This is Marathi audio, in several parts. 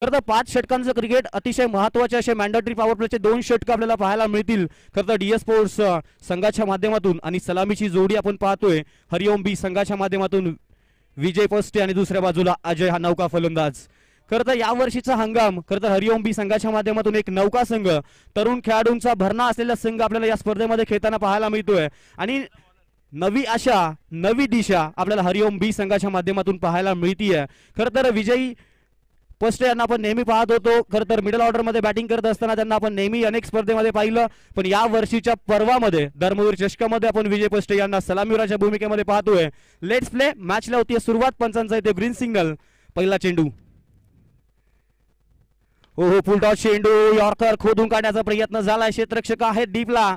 खरं तर 5 षटकांचं क्रिकेट अतिशय महत्त्वाचे असे मॅन्डेटरी पॉवर प्लेचे 2 षटक आपल्याला पाहायला मिळतील. खरं तर डीएस स्पोर्ट्स संघाच्या माध्यमातून आणि सलामीची जोडी आपण पाहतोय. हरिओम बी संघाच्या माध्यमातून विजय पोस्टे आणि दुसऱ्या बाजूला अजय हा नौका फलंदाज. खरं तर या वर्षीचा हंगाम खरं तर हरिओम बी संघाच्या माध्यमातून एक नौका संघ, तरुण खेळाडूंचा भरणा असलेला संघ आपल्याला या स्पर्धेमध्ये खेळताना पाहायला मिळतोय. आणि नवी आशा नवी दिशा आपल्याला हरिओम बी संघाच्या माध्यमातून पाहायला मिळतीये. खरं तर विजयी पोस्टे यांना आपण नेहमी पाहत होतो. खरं तर मिडल ऑर्डरमध्ये बॅटिंग करत असताना त्यांना आपण नेहमी अनेक स्पर्धेमध्ये पाहिलं, पण या वर्षीच्या पर्वामध्ये धर्मवीर चषकामध्ये आपण विजय पोस्टे यांना सलामीवीराच्या भूमिकेमध्ये पाहतोय. Let's play. मॅचला होती सुरुवात. पंचांचा इथे ग्रीन सिंगल. पहिला चेंडू. हो फुल टॉस चेंडू. यॉर्कर खोदून काढण्याचा प्रयत्न झाला. क्षेत्ररक्षक आहेत डीपला.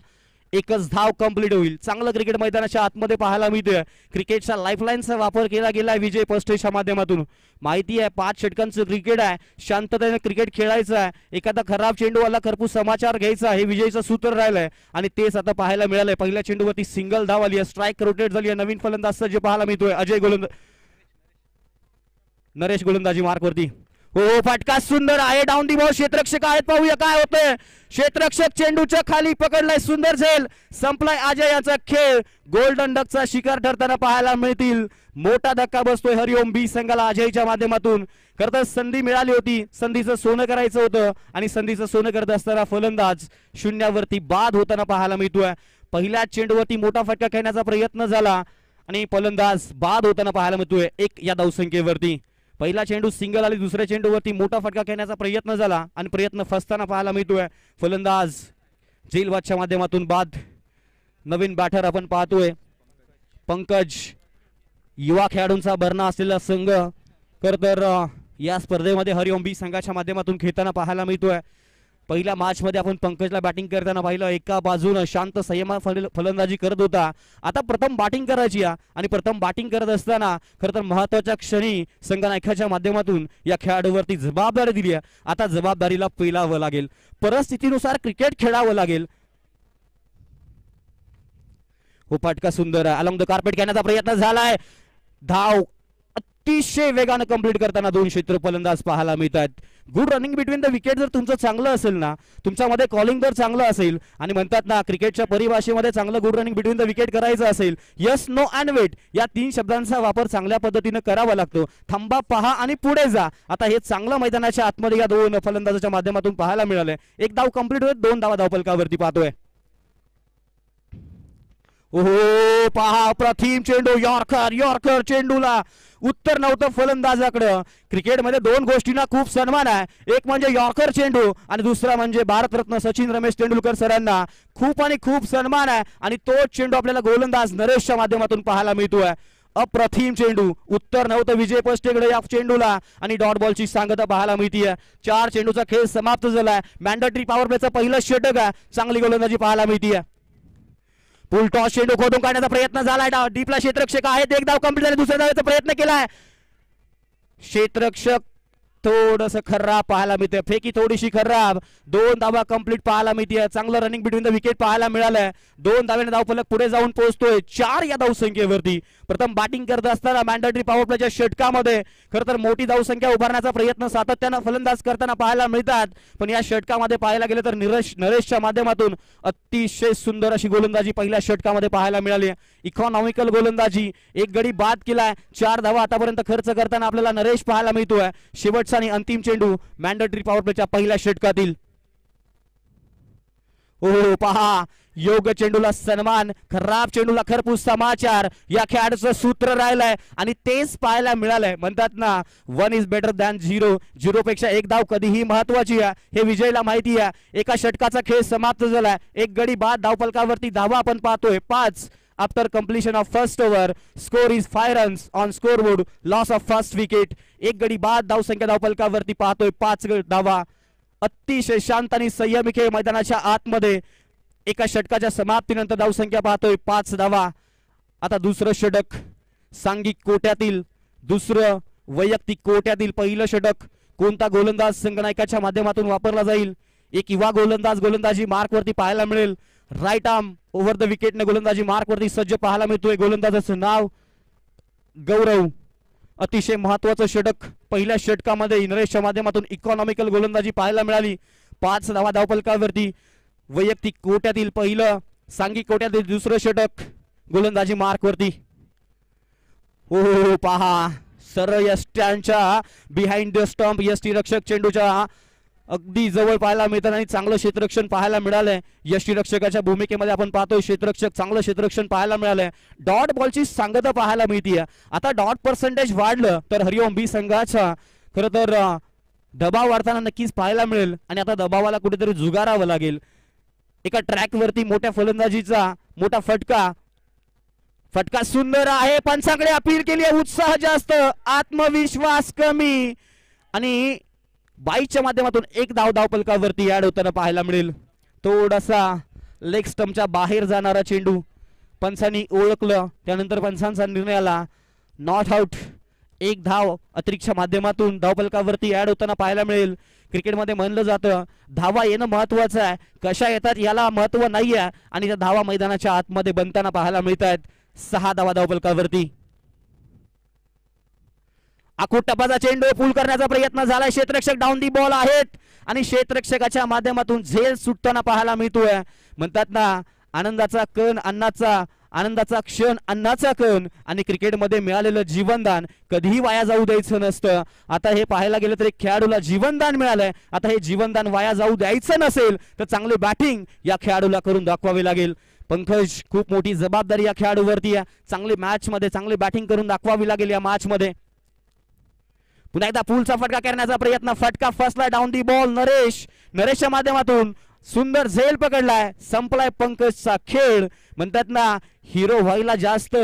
एकच धाव कंप्लीट होईल. चांगलं क्रिकेट मैदानाच्या आतमध्ये पाहायला मिळतोय. क्रिकेटचा लाईफलाईनचा वापर केला गेला विजय पोस्टेच्या माध्यमातून. माहिती आहे 5 षटकांचं क्रिकेट आहे. शांततेने क्रिकेट खेळायचं आहे. एखादा खराब चेंडू आला खरपूस समाचार घ्यायचा, हे विजयचं सूत्र राहिलंय आणि तेच आता पाहायला मिळालंय. पहिल्या चेंडूवरती सिंगल धाव आली आहे. स्ट्राईक रोटेट झाली आहे. नवीन फलंदाज जे पाहायला मिळतोय अजय नरेश गोलंदाजी मार्कवरती. हो फटका सुंदर आहे. Down the ball. क्षेत्ररक्षक आहेत. पाहूया काय होतंय. क्षेत्ररक्षक चेंडूच्या खाली पकडलाय. सुंदर झेल. संपलाय अजय याचा खेळ. गोल्डन डकचा शिकार ठरताना पाहायला मिळतील. मोठा धक्का बसतोय हरिओम बी संघाला अजयच्या माध्यमातून. खरं तर संधी मिळाली होती. संधीचं सोनं करायचं होतं आणि संधीचं सोनं करत असताना फलंदाज शून्यावरती बाद होताना पाहायला मिळतोय. पहिल्या चेंडूवरती मोठा फटका खेळण्याचा प्रयत्न झाला आणि फलंदाज बाद होताना पाहायला मिळतोय 1 या धावसंख्येवरती. पहिला चेंडू सिंगल आली. दुसऱ्या चेंडूवरती मोठा फटका खेळण्याचा प्रयत्न झाला आणि प्रयत्न फसताना पाहायला मिळतोय. फलंदाज जेलबादच्या माध्यमातून बाद. नवीन बॅटर आपण पाहतोय पंकज. युवा खेळाडूंचा भरणा असलेला संघ खरं तर या स्पर्धेमध्ये हरिओम बी संघाच्या माध्यमातून खेळताना पाहायला मिळतोय. पहिल्या मॅच मध्ये आपण पंकजला बॅटिंग करताना पाहिलं. एका बाजूने शांत संयमात फलंदाजी करत होता. आता प्रथम बॅटिंग करायची आणि प्रथम बॅटिंग करत असताना खरं तर महत्वाच्या क्षणी संघनायकाच्या माध्यमातून या खेळाडूवरती जबाबदारी दिली आहे. आता जबाबदारीला पेलावं लागेल. परिस्थितीनुसार क्रिकेट खेळावं लागेल. हो फटका सुंदर आहे. अलॉंग द कार्पेट घेण्याचा प्रयत्न झालाय. धाव अतिशय वेगानं कंप्लीट करताना 2 क्षेत्र फलंदाज पाहायला मिळतात. Good running between the wicket जर तुमचं चांगलं असेल ना, तुमच्यामध्ये कॉलिंग जर चांगलं असेल आणि म्हणतात ना क्रिकेटच्या परिभाषेमध्ये चांगलं good running between the wicket करायचं असेल, यस नो अँड वेट या 3 शब्दांचा वापर चांगल्या पद्धतीने करावा लागतो. थांबा, पहा आणि पुढे जा. आता हे चांगलं मैदानाच्या आतमध्ये या 2 फलंदाजाच्या माध्यमातून पाहायला मिळालंय. 1 धाव कंप्लीट होत. 2 धावा धावफलकावरती पाहतोय. ओहो पहा अप्रतिम चेंडू. यॉर्कर चेंडूला उत्तर नव्हतं फलंदाजाकडं. क्रिकेटमध्ये 2 गोष्टींना खूप सन्मान आहे. एक म्हणजे यॉर्कर चेंडू आणि दुसरा म्हणजे भारतरत्न सचिन रमेश तेंडुलकर सरांना खूप आणि खूप सन्मान आहे. आणि तोच चेंडू आपल्याला गोलंदाज नरेशच्या माध्यमातून पाहायला मिळतोय. अप्रतिम चेंडू. उत्तर नव्हतं विजय पोस्टेकडे या चेंडूला आणि डॉट बॉलची सांगता पाहायला मिळतीये. 4 चेंडूचा खेळ समाप्त झालाय. मॅन्डेटरी पॉवर प्लेचं पहिलं षटक आहे. चांगली गोलंदाजी पाहायला मिळतीये. फुल टॉस चेंडू खोदून काढण्याचा प्रयत्न झालाय. डीपला क्षेत्ररक्षक आहेत. 1 धाव कंप्लीट झाली. दुसऱ्या धावेचा प्रयत्न केलाय. क्षेत्ररक्षक थोडंसं खराब पाहायला मिळते. फेकी थोडीशी खराब. 2 धावा कंप्लीट पाहायला मिळते. चांगलं रनिंग बिटवीन द विकेट पाहायला मिळालंय. 2 धावेने धावफलक पुढे जाऊन पोहोचतोय 4 या धावसंख्येवरती. प्रथम बॅटिंग करत असताना मॅन्डेटरी पॉवर प्लेच्या षटकामध्ये खरं तर मोठी धावसंख्या उभारण्याचा प्रयत्न सातत्यानं फलंदाज करताना पाहायला मिळतात. पण या षटकामध्ये पाहायला गेलं तर नरेशच्या माध्यमातून अतिशय सुंदर अशी गोलंदाजी पहिल्या षटकामध्ये पाहायला मिळाली. इकॉनॉमिकल गोलंदाजी. 1 गडी बाद केलाय. 4 धावा आतापर्यंत खर्च करताना आपल्याला नरेश पाहायला मिळतोय. शेवटचा आणि अंतिम चेंडू मॅन्डेटरी पॉवर प्लेच्या पहिल्या षटकातील. ओ पहा योग्य चेंडूला सन्मान, खराब चेंडूला खरपूस समाचार या खेळाडूचं सूत्र राहिलंय आणि तेच पाहायला मिळालंय. म्हणतात ना 1 इज बेटर दॅन 0. 0 पेक्षा 1 धाव कधीही महत्वाची आहे हे विजयला माहिती आहे. एका षटकाचा खेळ समाप्त झालाय. 1 गडी बाद धावफलकावरती धावा आपण पाहतोय 5 after completion of first over. Score is 5 runs on scoreboard. Loss of first wicket. 1 गडी बाद धावसंख्या धावफलकावरती पाहतोय 5 धावा. अतिशय शांत आणि संयमी खेळ मैदानाच्या आतमध्ये. एका षटकाच्या समाप्तीनंतर धावसंख्या पाहतोय 5 धावा. आता दुसरं षटक सांघिक कोट्यातील, दुसरं वैयक्तिक कोट्यातील पहिलं षटक. कोणता गोलंदाज संघनायकाच्या माध्यमातून वापरला जाईल. एक युवा गोलंदाज गोलंदाजी मार्कवरती पाहायला मिळेल. राईट आर्म ओव्हर द विकेटने गोलंदाजी मार्कवरती सज्ज पाहायला मिळतोय. गोलंदाजाचं नाव गौरव. अतिशय महत्वाचं षटक पहिल्या षटकामध्ये नरेशच्या माध्यमातून इकॉनॉमिकल गोलंदाजी पाहायला मिळाली. 5 धावा धावफलकावरती. वैयक्तिक कोट्यातील पहिलं, सांघिक कोट्यातील दुसरं षटक गोलंदाजी मार्कवरती. हो पहा सरळ यष्ट्यांच्या बिहाइंड द स्टंप यष्टीरक्षक चेंडूच्या अगदी जवळ पाहायला मिळतात आणि चांगलं क्षेत्ररक्षण पाहायला मिळालंय. यष्टीरक्षकाच्या भूमिकेमध्ये आपण पाहतोय क्षेत्ररक्षक चांगलं क्षेत्ररक्षण पाहायला मिळालंय. डॉट बॉलची सांगता पाहायला मिळतीये. आता डॉट पर्सेंटेज वाढलं तर हरिओम बी संघाचा खरं तर दबाव वाढताना नक्कीच पाहायला मिळेल आणि आता दबावाला कुठेतरी जुगारावं लागेल. एका ट्रॅक वरती मोठ्या फलंदाजीचा मोठा फटका सुंदर आहे. पंचाकडे अपील केली आहे. उत्साह जास्त, आत्मविश्वास कमी आणि बाईच्या माध्यमातून एक धावफलकावरती ऍड होताना पाहायला मिळेल. थोडासा लेग स्टंपच्या बाहेर जाणारा चेंडू पंचांनी ओळखलं, त्यानंतर पंचांचा निर्णय आला नॉट आउट. एक धाव अतिरिक्तच्या माध्यमातून धावफलकावरती ऍड होताना पाहायला मिळेल. क्रिकेटमध्ये म्हणलं जातं धावा येणं महत्वाचं आहे, कशा येतात याला महत्व नाहीये आणि त्या धावा मैदानाच्या आतमध्ये बनताना पाहायला मिळत आहेत. 6 धावा धावफलकावरती. आखूट टप्पाचा चेंडू पूल करण्याचा प्रयत्न झालाय. क्षेत्ररक्षक डाऊन दी बॉल आहेत आणि क्षेत्ररक्षकाच्या माध्यमातून झेल सुटताना पाहायला मिळतोय. म्हणतात ना आनंदाचा कण अन्नाचा, आनंदाचा क्षण अन्नाचा कण आणि क्रिकेटमध्ये मिळालेलं जीवनदान कधीही वाया जाऊ द्यायचं नसतं. आता हे पाहायला गेलं तर एक खेळाडूला जीवनदान मिळालंय. आता हे जीवनदान वाया जाऊ द्यायचं नसेल तर चांगली बॅटिंग या खेळाडूला करून दाखवावी लागेल. पंकज खूप मोठी जबाबदारी या खेळाडूवरती आहे. चांगली मॅच मध्ये चांगली बॅटिंग करून दाखवावी लागेल या मॅच मध्ये. पुन्हा एकदा पूलचा फटका करण्याचा प्रयत्न, फटका फसलाय डाऊन दी बॉल. नरेशच्या माध्यमातून सुंदर झेल पकडलाय. संपलाय पंकजचा खेळ. म्हणतात ना हिरो व्हायला जास्त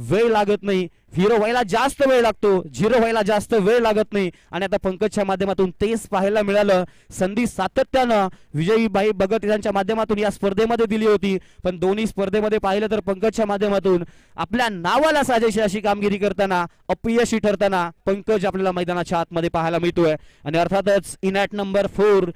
वेळ लागत नाही, हिरो व्हायला जास्त वेळ लागतो, झिरो व्हायला जास्त वेळ लागत नाही. आणि आता पंकजच्या माध्यमातून तेच पाहायला मिळालं. संधी सातत्यानं विजयीबाई भगत यांच्या माध्यमातून या स्पर्धेमध्ये दिली होती, पण दोन्ही स्पर्धेमध्ये पाहिलं तर पंकजच्या माध्यमातून आपल्या नावाला साजेशी अशी कामगिरी करताना अपयशी ठरताना पंकज आपल्याला मैदानाच्या आतमध्ये पाहायला मिळतोय. आणि अर्थातच इनॅट नंबर 4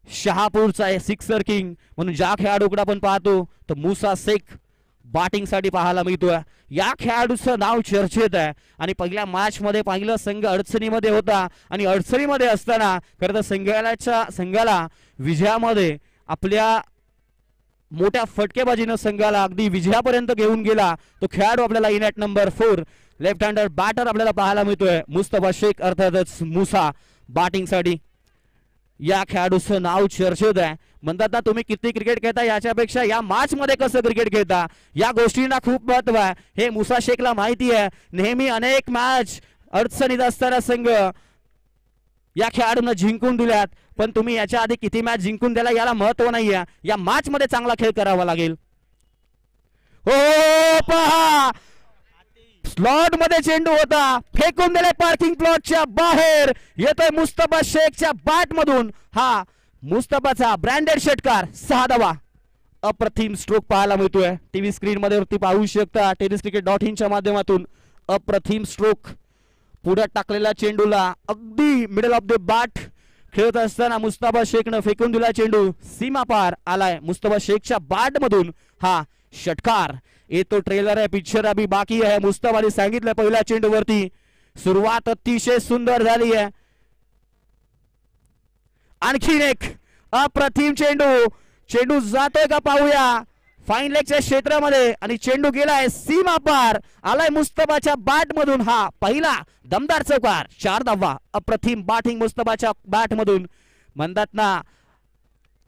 शहापूरचा आहे सिक्सर किंग म्हणून ज्या खेळाडूकडे आपण पाहतो तर मुसा शेख बॅटिंग साठी पाहायला मिळतोय. या खेळाडूचं नाव चर्चेत आहे आणि पहिल्या मॅच मध्ये पाहिलं संघ अडचणीमध्ये होता आणि अडचणीमध्ये असताना खरं तर संघाला विजयामध्ये आपल्या मोठ्या फटकेबाजीनं संघाला अगदी विजयापर्यंत घेऊन गेला तो खेळाडू आपल्याला इनॅट नंबर 4 लेफ्ट हँडर बॅटर आपल्याला पाहायला मिळतोय मुस्तफा शेख अर्थातच मुसा बॅटिंग साठी. या खेळाडूचं नाव चर्चेत आहे. म्हणतात ना तुम्ही किती क्रिकेट खेळता याच्यापेक्षा या मॅच मध्ये कसं क्रिकेट खेळता या गोष्टींना खूप महत्व आहे हे मुसा शेखला माहिती आहे. नेहमी अनेक मॅच अडचणीत असताना संघ या खेळाडूंना जिंकून दिल्यात, पण तुम्ही याच्या आधी किती मॅच जिंकून दिला याला महत्व नाहीये. या मॅच मध्ये चांगला खेळ करावा लागेल. हो पहा स्लॉट मध्ये चेंडू होता, फेकून दिले पार्किंग प्लॉटच्या बाहेर. येतोय मुस्तफा शेखच्या बॅट मधून हा मुस्तफाचा ब्रँडेड षटकार. 6 धावा. अप्रतिम स्ट्रोक पाहायला मिळतोय. टीव्ही स्क्रीन मध्ये वरती पाहू शकता tenniscricket.in च्या माध्यमातून अप्रतिम स्ट्रोक. पुढे टाकलेला चेंडूला अगदी मिडल ऑफ द बॅट खेळत असताना मुस्तफा शेखनं फेकून दिला चेंडू सीमा पार आलाय. मुस्तफा शेखच्या बॅट मधून हा षटकार. येतो ट्रेलर आहे, पिक्चर अभी बाकी आहे. मुस्तफाने सांगितलं पहिल्या चेंडूवरती सुरुवात अतिशय सुंदर झाली आहे. आणखीन एक अप्रतिम चेंडू जातोय का पाहूया फाईन लेगच्या क्षेत्रामध्ये आणि चेंडू गेलाय सीमा पार आलाय मुस्तफाच्या बॅट मधून हा पहिला दमदार चौकार. 4 धावा. अप्रतिम बॅटिंग मुस्तफाच्या बॅट मधून. म्हणतात ना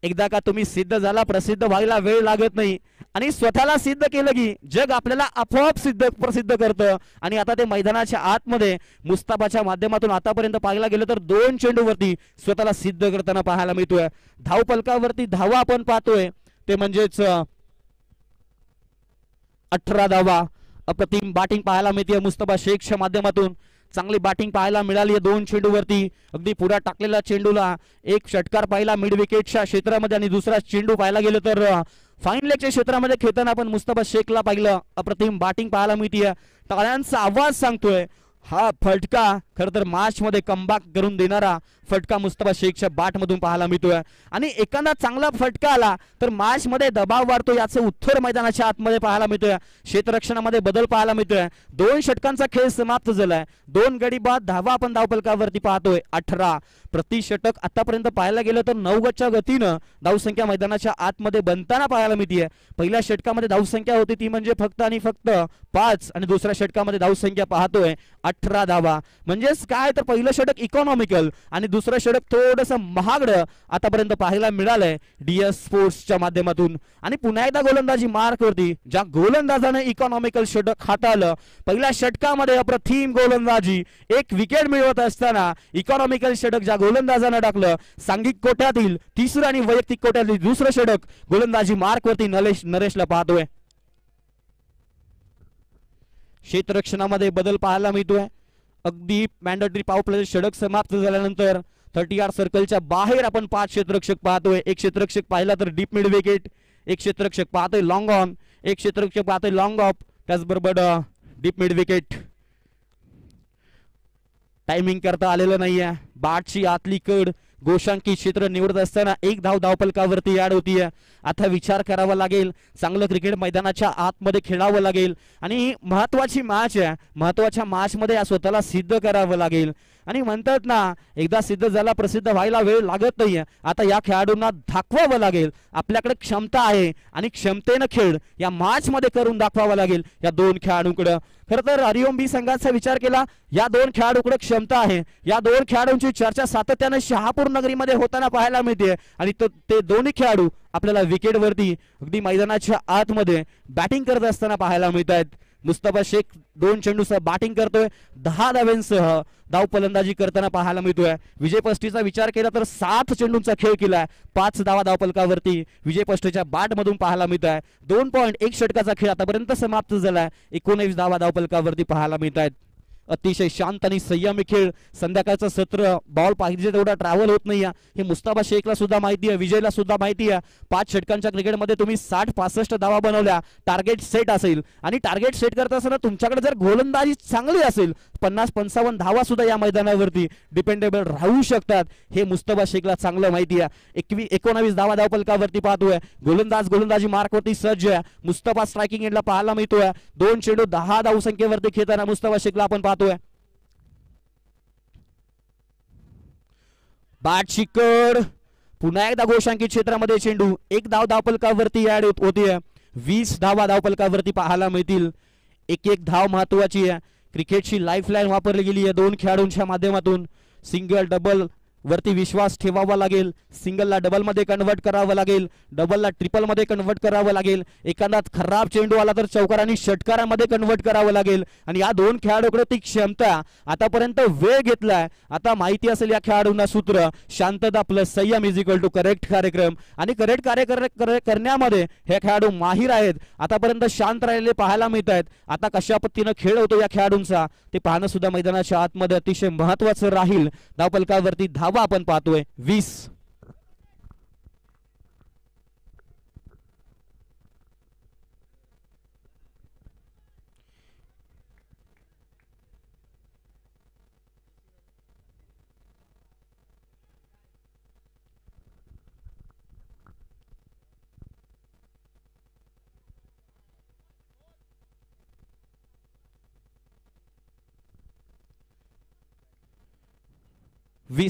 एकदा का तुम्ही सिद्ध झाला प्रसिद्ध व्हायला वेळ लागत नाही आणि स्वतःला सिद्ध केलं की जग आपल्याला आपोआप प्रसिद्ध करतं. आणि आता ते मैदानाच्या आतमध्ये मुस्तफाच्या माध्यमातून आतापर्यंत पाहायला गेलं तर 2 चेंडूवरती स्वतःला सिद्ध करताना पाहायला मिळतोय. धावफलकावरती धावा आपण पाहतोय ते म्हणजेच 18 धावा. अप्रतिम बॅटिंग पाहायला मिळते मुस्तफा शेखच्या माध्यमातून. चांगली बॅटिंग पाहायला मिळाली आहे 2 चेंडूवरती. अगदी पुढे टाकलेला चेंडूला एक षटकार पाहिला मिड विकेटच्या क्षेत्रामध्ये आणि दुसरा चेंडू पाहायला गेलं तर फाईन लेगच्या क्षेत्रामध्ये खेळताना आपण मुस्तफा शेखला पाहिलं. अप्रतिम बॅटिंग पाहायला मिळते. टाळ्यांचा आवाज सांगतोय हा फटका खरं तर मार्च मध्ये कमबॅक करून देणारा फटका मुस्तफा शेखच्या बाट मधून पाहायला मिळतोय आणि एखादा चांगला फटका आला तर मार्च मध्ये दबाव वाढतो याचं उत्तर मैदानाच्या आतमध्ये पाहायला मिळतोय. क्षेत्ररक्षणामध्ये बदल पाहायला मिळतोय. 2 षटकांचा खेळ समाप्त झालाय. 2 गडी बाद धावा आपण धावफलकावरती पाहतोय. 18 प्रति षटक आतापर्यंत पाहायला गेलं तर 9 गटच्या गतीनं धावसंख्या मैदानाच्या आतमध्ये बनताना पाहायला मिळतीये. पहिल्या षटकामध्ये धावसंख्या होती ती म्हणजे फक्त आणि फक्त 5 आणि दुसऱ्या षटकामध्ये धावसंख्या पाहतोय 18 धावा. म्हणजेच काय तर पहिलं षटक इकॉनॉमिकल आणि दुसरं षटक थोडंसं महागडं आतापर्यंत पाहायला मिळालंय डीएस स्पोर्ट्सच्या माध्यमातून. आणि पुन्हा एकदा गोलंदाजी मार्कवरती ज्या गोलंदाजाने इकॉनॉमिकल षटक हाताळलं. पहिल्या षटकामध्ये अप्रतिम गोलंदाजी, 1 विकेट मिळवत असताना इकॉनॉमिकल षटक ज्या गोलंदाजानं टाकलं. सांघिक कोट्यातील तिसरं आणि वैयक्तिक कोट्यातील दुसरं षटक गोलंदाजी मार्कवरती नरेशला पाहतोय. क्षेत्ररक्षणामध्ये बदल पाहायला मिळतोय. अगदी मॅन्डेटरी पॉवर प्ले षटक समाप्त झाल्यानंतर 30 सर्कलच्या बाहेर आपण 5 क्षेत्ररक्षक पाहतोय. एक क्षेत्ररक्षक पाहिला तर डीप मिड विकेट, एक क्षेत्ररक्षक पाहतोय लॉंग ऑन, एक क्षेत्ररक्षक पाहतोय लॉंग ऑफ, त्याचबरोबर डीप मिड विकेट. टायमिंग करता आलेलं नाहीये. बाटची आतली कड गोशांकी क्षेत्र निवडत असताना 1 धाव धावफलकावरती ऍड होतीये. आता विचार करावा लागेल. चांगलं क्रिकेट मैदानाच्या आतमध्ये खेळावं लागेल आणि महत्वाची मॅच आहे. महत्वाच्या मॅच मध्ये स्वतःला सिद्ध करावं लागेल. आणि म्हणतात ना एकदा सिद्ध झाला प्रसिद्ध व्हायला वेळ लागत नाहीये. आता या खेळाडूंना दाखवावं लागेल आपल्याकडे क्षमता आहे आणि क्षमतेनं खेळ या मॅच मध्ये करून दाखवावं लागेल या 2 खेळाडूंकडे. खरं तर हरिओम बी संघाचा विचार केला या 2 खेळाडूंकडे क्षमता आहे. या 2 खेळाडूंची चर्चा सातत्याने शहापूर नगरीमध्ये होताना पाहायला मिळते आणि ते दोन्ही खेळाडू आपल्याला विकेटवरती अगदी मैदानाच्या आतमध्ये बॅटिंग करत असताना पाहायला मिळत आहेत. मुस्तफा शेख 2 चेंडूसह बॅटिंग करतोय. 10 धावांसह धाव फलंदाजी करताना पाहायला मिळतोय. विजय पष्टीचा विचार केला तर 7 चेंडूंचा खेळ केलाय. 5 धावा धावफलकावरती विजय पष्टीच्या बॅट मधून पाहायला मिळत आहे. 2.1 षटकाचा खेळ आतापर्यंत समाप्त झालाय. 19 धावा धावफलकावरती पाहायला मिळत आहेत. अतिशय शांत आणि संयमी खेळ. संध्याकाळचं सत्र बॉल पाहिजे तेवढा ट्रॅव्हल होत नाही. हे मुस्तफा शेखला सुद्धा माहिती आहे, विजयला सुद्धा माहिती आहे. 5 षटकांच्या क्रिकेटमध्ये तुम्ही 60-65 धावा बनवल्या टार्गेट सेट असेल आणि टार्गेट सेट करत असताना तुमच्याकडे जर गोलंदाजी चांगली असेल 50-55 धावा सुद्धा या मैदानावरती डिपेंडेबल राहू शकतात. हे मुस्तफा शेखला चांगलं माहिती आहे. 19 धावा धावफलकावरती पाहतोय. गोलंदाजी मार्कवरती सज्ज आहे. मुस्तफा स्ट्रायकिंग एंडला पाहायला मिळतोय. 2 चेंडू 10 धावसंख्येवरती खेळताना मुस्तफा शेखला आपण पाहतोय. बॅटची कड पुन्हा एकदा गोशांकित क्षेत्रामध्ये चेंडू 1 धाव धावफलकावरती ऍड होतीये. 20 धावा धावफलकावरती पाहायला मिळतील. एक धाव महत्वाची आहे. क्रिकेटची लाईफलाईन वापरली गेली आहे 2 खेळाडूंच्या माध्यमातून. सिंगल डबल वरती विश्वास ठेवावा लागेल. सिंगलला डबल मध्ये कन्वर्ट करावं लागेल. डबलला ट्रिपल मध्ये कन्वर्ट करावं लागेल. एखादा खराब चेंडू आला तर चौकार आणि षटकारामध्ये कन्वर्ट करावं लागेल. आणि या 2 खेळाडूकडे ती क्षमता आतापर्यंत वेळ घेतलाय. आता माहिती असेल या खेळाडूंना सूत्र शांतता प्लस संयम इज इक्वल टू करेक्ट कार्यक्रम. आणि करेक्ट कार्य करण्यामध्ये हे खेळाडू माहीर आहेत. आतापर्यंत शांत राहिलेले पाहायला मिळत आहेत. आता कशा पद्धतीनं खेळ होतो या खेळाडूंचा ते पाहणं सुद्धा मैदानाच्या आतमध्ये अतिशय महत्वाचं राहील. धावफलकावरती धावा आपण पाहतोय 20.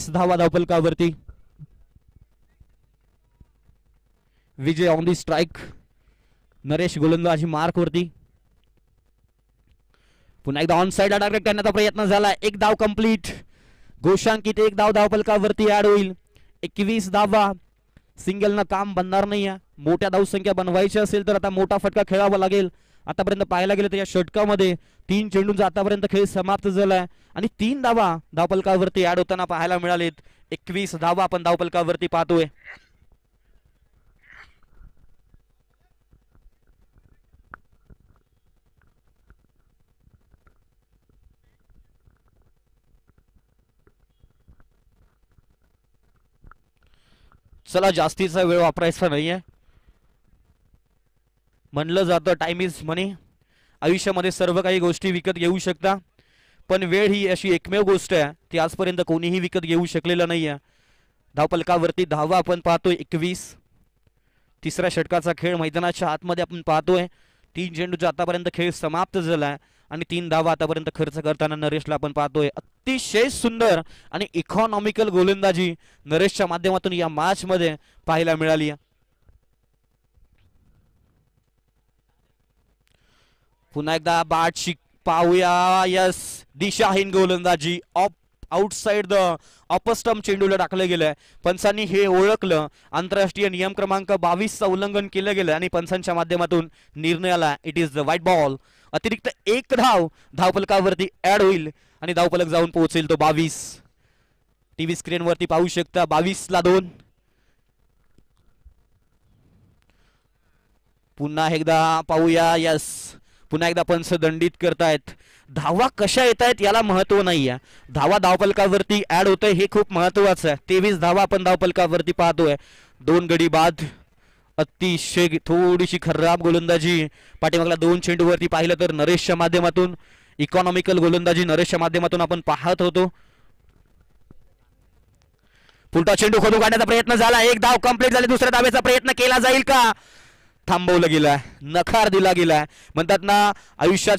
धावा धावफलकावरती. विजय ऑन दी स्ट्राइक. नरेश गोलंदाजी मार्कवरती. पुन्हा एकदा ऑन साइडला टार्गेट करण्याचा प्रयत्न झाला. 1 धाव कंप्लीट. गोशांकित 1 धाव धावफलकावरती ऍड होईल. 21 धावा. सिंगलनं काम बनणार नाही. मोठ्या धावसंख्या बनवायची असेल तर आता मोठा फटका खेळावा लागेल. आतापर्यंत पाहायला गेलं तर या षटकामध्ये 3 चेंडूंचा आतापर्यंत खेळ समाप्त झालाय आणि 3 धावा धावफलकावरती ऍड होताना पाहायला मिळालेत. 21 धावा आपण धावफलकावरती पाहतोय. चला जास्तीचा वेळ वापरायचा नाहीये. म्हणलं जातं टाइम इज मनी. आयुष्यामध्ये सर्व काही गोष्टी विकत घेऊ शकता पण वेळ ही अशी एकमेव गोष्ट आहे ती आजपर्यंत कोणीही विकत घेऊ शकलेलं नाही आहे. धावफलकावरती धावा आपण पाहतोय 21. तिसऱ्या षटकाचा खेळ मैदानाच्या आतमध्ये आपण पाहतोय. 3 चेंडूचा आतापर्यंत खेळ समाप्त झालाय आणि 3 धावा आतापर्यंत खर्च करताना नरेशला आपण पाहतोय. अतिशय सुंदर आणि इकॉनॉमिकल गोलंदाजी नरेशच्या माध्यमातून या मॅच मध्ये पाहायला मिळाली. पुन्हा एकदा बाटशी पाहूया. यस, दिशाहीन गोलंदाजी off outside the upper stump चेंडूला टाकलं गेलंय. पंचांनी हे ओळखलं. आंतरराष्ट्रीय नियम क्रमांक 22चं उल्लंघन केलं गेलं आणि पंचांच्या माध्यमातून निर्णय आला. It is the white ball. अतिरिक्त 1 धाव धावफलकावरती ऍड होईल आणि धावफलक जाऊन पोहोचेल तो 22. टीव्ही स्क्रीन वरती पाहू शकता 22ला 2. पुन्हा एकदा पाहूया. यस, पुन्हा एकदा पंच दंडित करतायत. धावा कशा येत आहेत याला महत्व नाहीये. धावा धावफलकावरती ऍड होतंय हे खूप महत्वाचं आहे. 23 धावा आपण धावफलकावरती पाहतोय. 2 गडी बाद. अतिशय थोडीशी खराब गोलंदाजी पाठीमागला 2 चेंडूवरती पाहिलं तर नरेशच्या माध्यमातून इकॉनॉमिकल गोलंदाजी नरेशच्या माध्यमातून आपण पाहत होतो. पुलटा चेंडू खोदून काढण्याचा प्रयत्न झाला. 1 धाव कंप्लीट झाली. दुसऱ्या धावेचा प्रयत्न केला जाईल का? थांबवलं गेलाय, नकार दिला गेलाय. म्हणतात ना आयुष्यात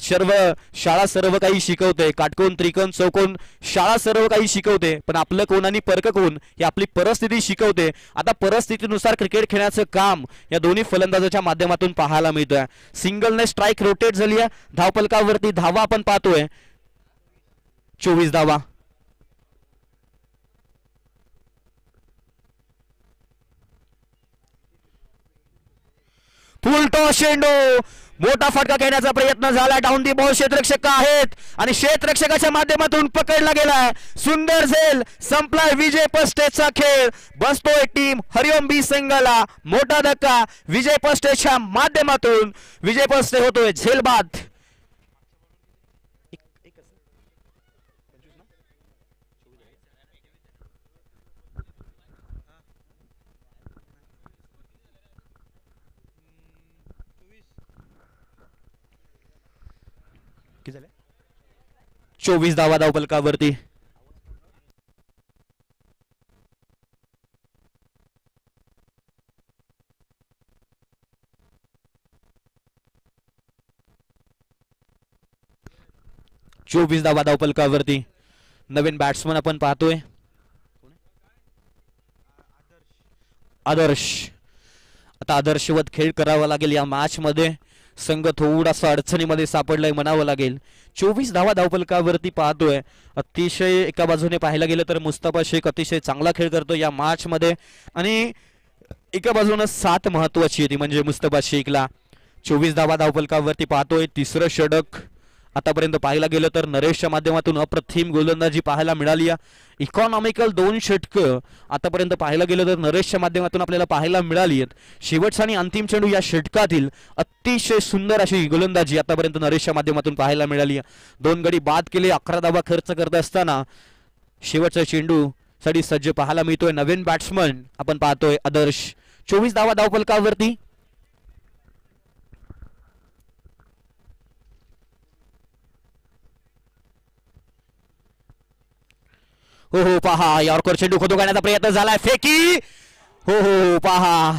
शाळा सर्व काही शिकवते. काटकोन त्रिकोण चौकोन शाळा सर्व काही शिकवते, पण आपलं कोण आणि परक कोण हे आपली परिस्थिती शिकवते. आता परिस्थितीनुसार क्रिकेट खेळण्याचं काम या दोन्ही फलंदाजाच्या माध्यमातून पाहायला मिळतंय. सिंगलने स्ट्राईक रोटेट झाली आहे. धावफलकावरती धावा आपण पाहतोय 24 धावा. फुलटॉ चेंडू, मोठा फटका घेण्याचा प्रयत्न झाला. डाऊन दी बॉल क्षेत्ररक्षक आहेत आणि क्षेत्ररक्षकाच्या माध्यमातून पकडला गेलाय. सुंदर झेल संपलाय. विजय पस्टेचा खेळ. बसतोय टीम हरिओम बी संघाला मोठा धक्का. विजय पस्टेच्या माध्यमातून विजय पस्टे होतोय झेल बाद. किती झाले? 24 धावा धावफलकावरती. धावा धावफलकावरती. नवीन बॅट्समन आपण पाहतोय आदर्श. आता आदर्शवत खेळ करावा लागेल या मॅच मध्ये. संघ थोडासा अडचणीमध्ये सापडलाय म्हणावं लागेल. 24 धावा धावफलकावरती पाहतोय. अतिशय एका बाजूने पाहायला गेलं तर मुस्तफा शेख अतिशय चांगला खेळ करतो या मॅच मध्ये आणि एका बाजूने 7 महत्वाची होती म्हणजे मुस्तफा शेखला. 24 धावा धावफलकावरती पाहतोय. तिसरं षटक आतापर्यंत पाहायला गेलं तर नरेशच्या माध्यमातून अप्रतिम गोलंदाजी पाहायला मिळाली. इकॉनॉमिकल 2 षटकं आतापर्यंत पाहायला गेलं तर नरेशच्या माध्यमातून आपल्याला पाहायला मिळाली आहेत. शेवटचा आणि अंतिम चेंडू या षटकातील अतिशय सुंदर अशी गोलंदाजी आतापर्यंत नरेशच्या माध्यमातून पाहायला मिळाली. 2 गडी बाद केले. 11 धावा खर्च करत असताना शेवटचा चेंडू साठी सज्ज पाहायला मिळतोय. नवीन बॅट्समन आपण पाहतोय आदर्श. 24 धावा धावफलकावरती. हो पहा यॉर्कर चेंडू खोदून काढण्याचा प्रयत्न झालाय. फेकी. हो पहा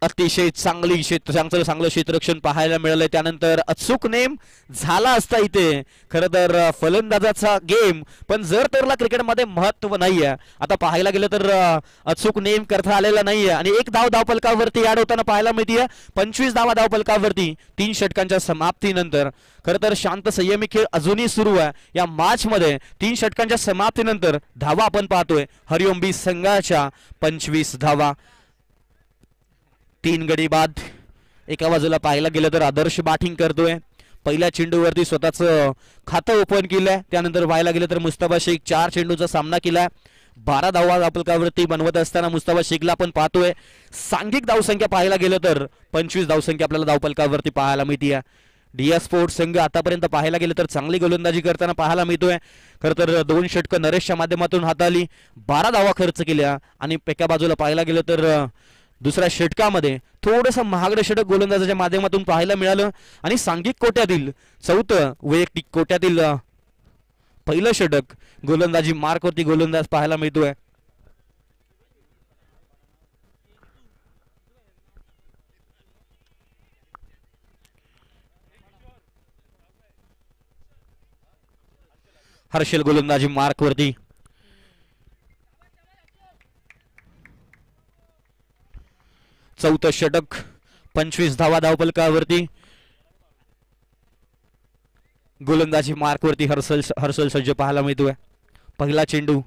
अतिशय चांगलं क्षेत्ररक्षण पाहायला मिळालंय. त्यानंतर अचूक नेम झाला असता इथे खरं तर फलंदाजाचा गेम, पण जर तरला क्रिकेटमध्ये महत्व नाहीये. आता पाहायला गेलं तर अचूक नेम करता आलेला नाहीये आणि 1 धाव धावफलकावरती ऍड होताना पाहायला मिळते. 25 धावा धावफलकावरती 3 षटकांच्या समाप्तीनंतर. खरं तर शांत संयमी खेळ अजूनही सुरू आहे या मॅच मध्ये. 3 षटकांच्या समाप्तीनंतर धावा आपण पाहतोय हरिओम बी संघाच्या 25 धावा. 3 गडी बाद. एका बाजूला पाहायला गेलं तर आदर्श बॅटिंग करतोय. पहिल्या चेंडूवरती स्वतःचं खातं ओपन केलंय. त्यानंतर पाहायला गेलं तर मुस्तफा शेख 4 चेंडूचा सामना केलाय. 12 धावा धावफलकावरती बनवत असताना मुस्तफा शेखला आपण पाहतोय. सांघिक धावसंख्या पाहायला गेलं तर 25 धावसंख्या आपल्याला धावफलकावरती पाहायला मिळते. डिया स्पोर्ट्स संघ आतापर्यंत पाहायला गेलं तर चांगली गोलंदाजी करताना पाहायला मिळतोय. खरं तर 2 षटकं नरेशच्या माध्यमातून हाताळली. 12 धावा खर्च केल्या आणि एका बाजूला पाहायला गेलं तर दुसऱ्या षटकामध्ये थोडंसं महागडं षटक गोलंदाजाच्या माध्यमातून पाहायला मिळालं आणि सांघिक कोट्यातील चौथं वैयक्तिक कोट्यातील पहिलं षटक गोलंदाजी मार्कवरती गोलंदाज पाहायला मिळतोय. हर्षल गोलंदाजी मार्कवरती. चौथं षटक 25 धावा धावफलकावरती. गोलंदाजी मार्कवरती हर्षल सज्ज पाहायला मिळतोय. पहिला चेंडू.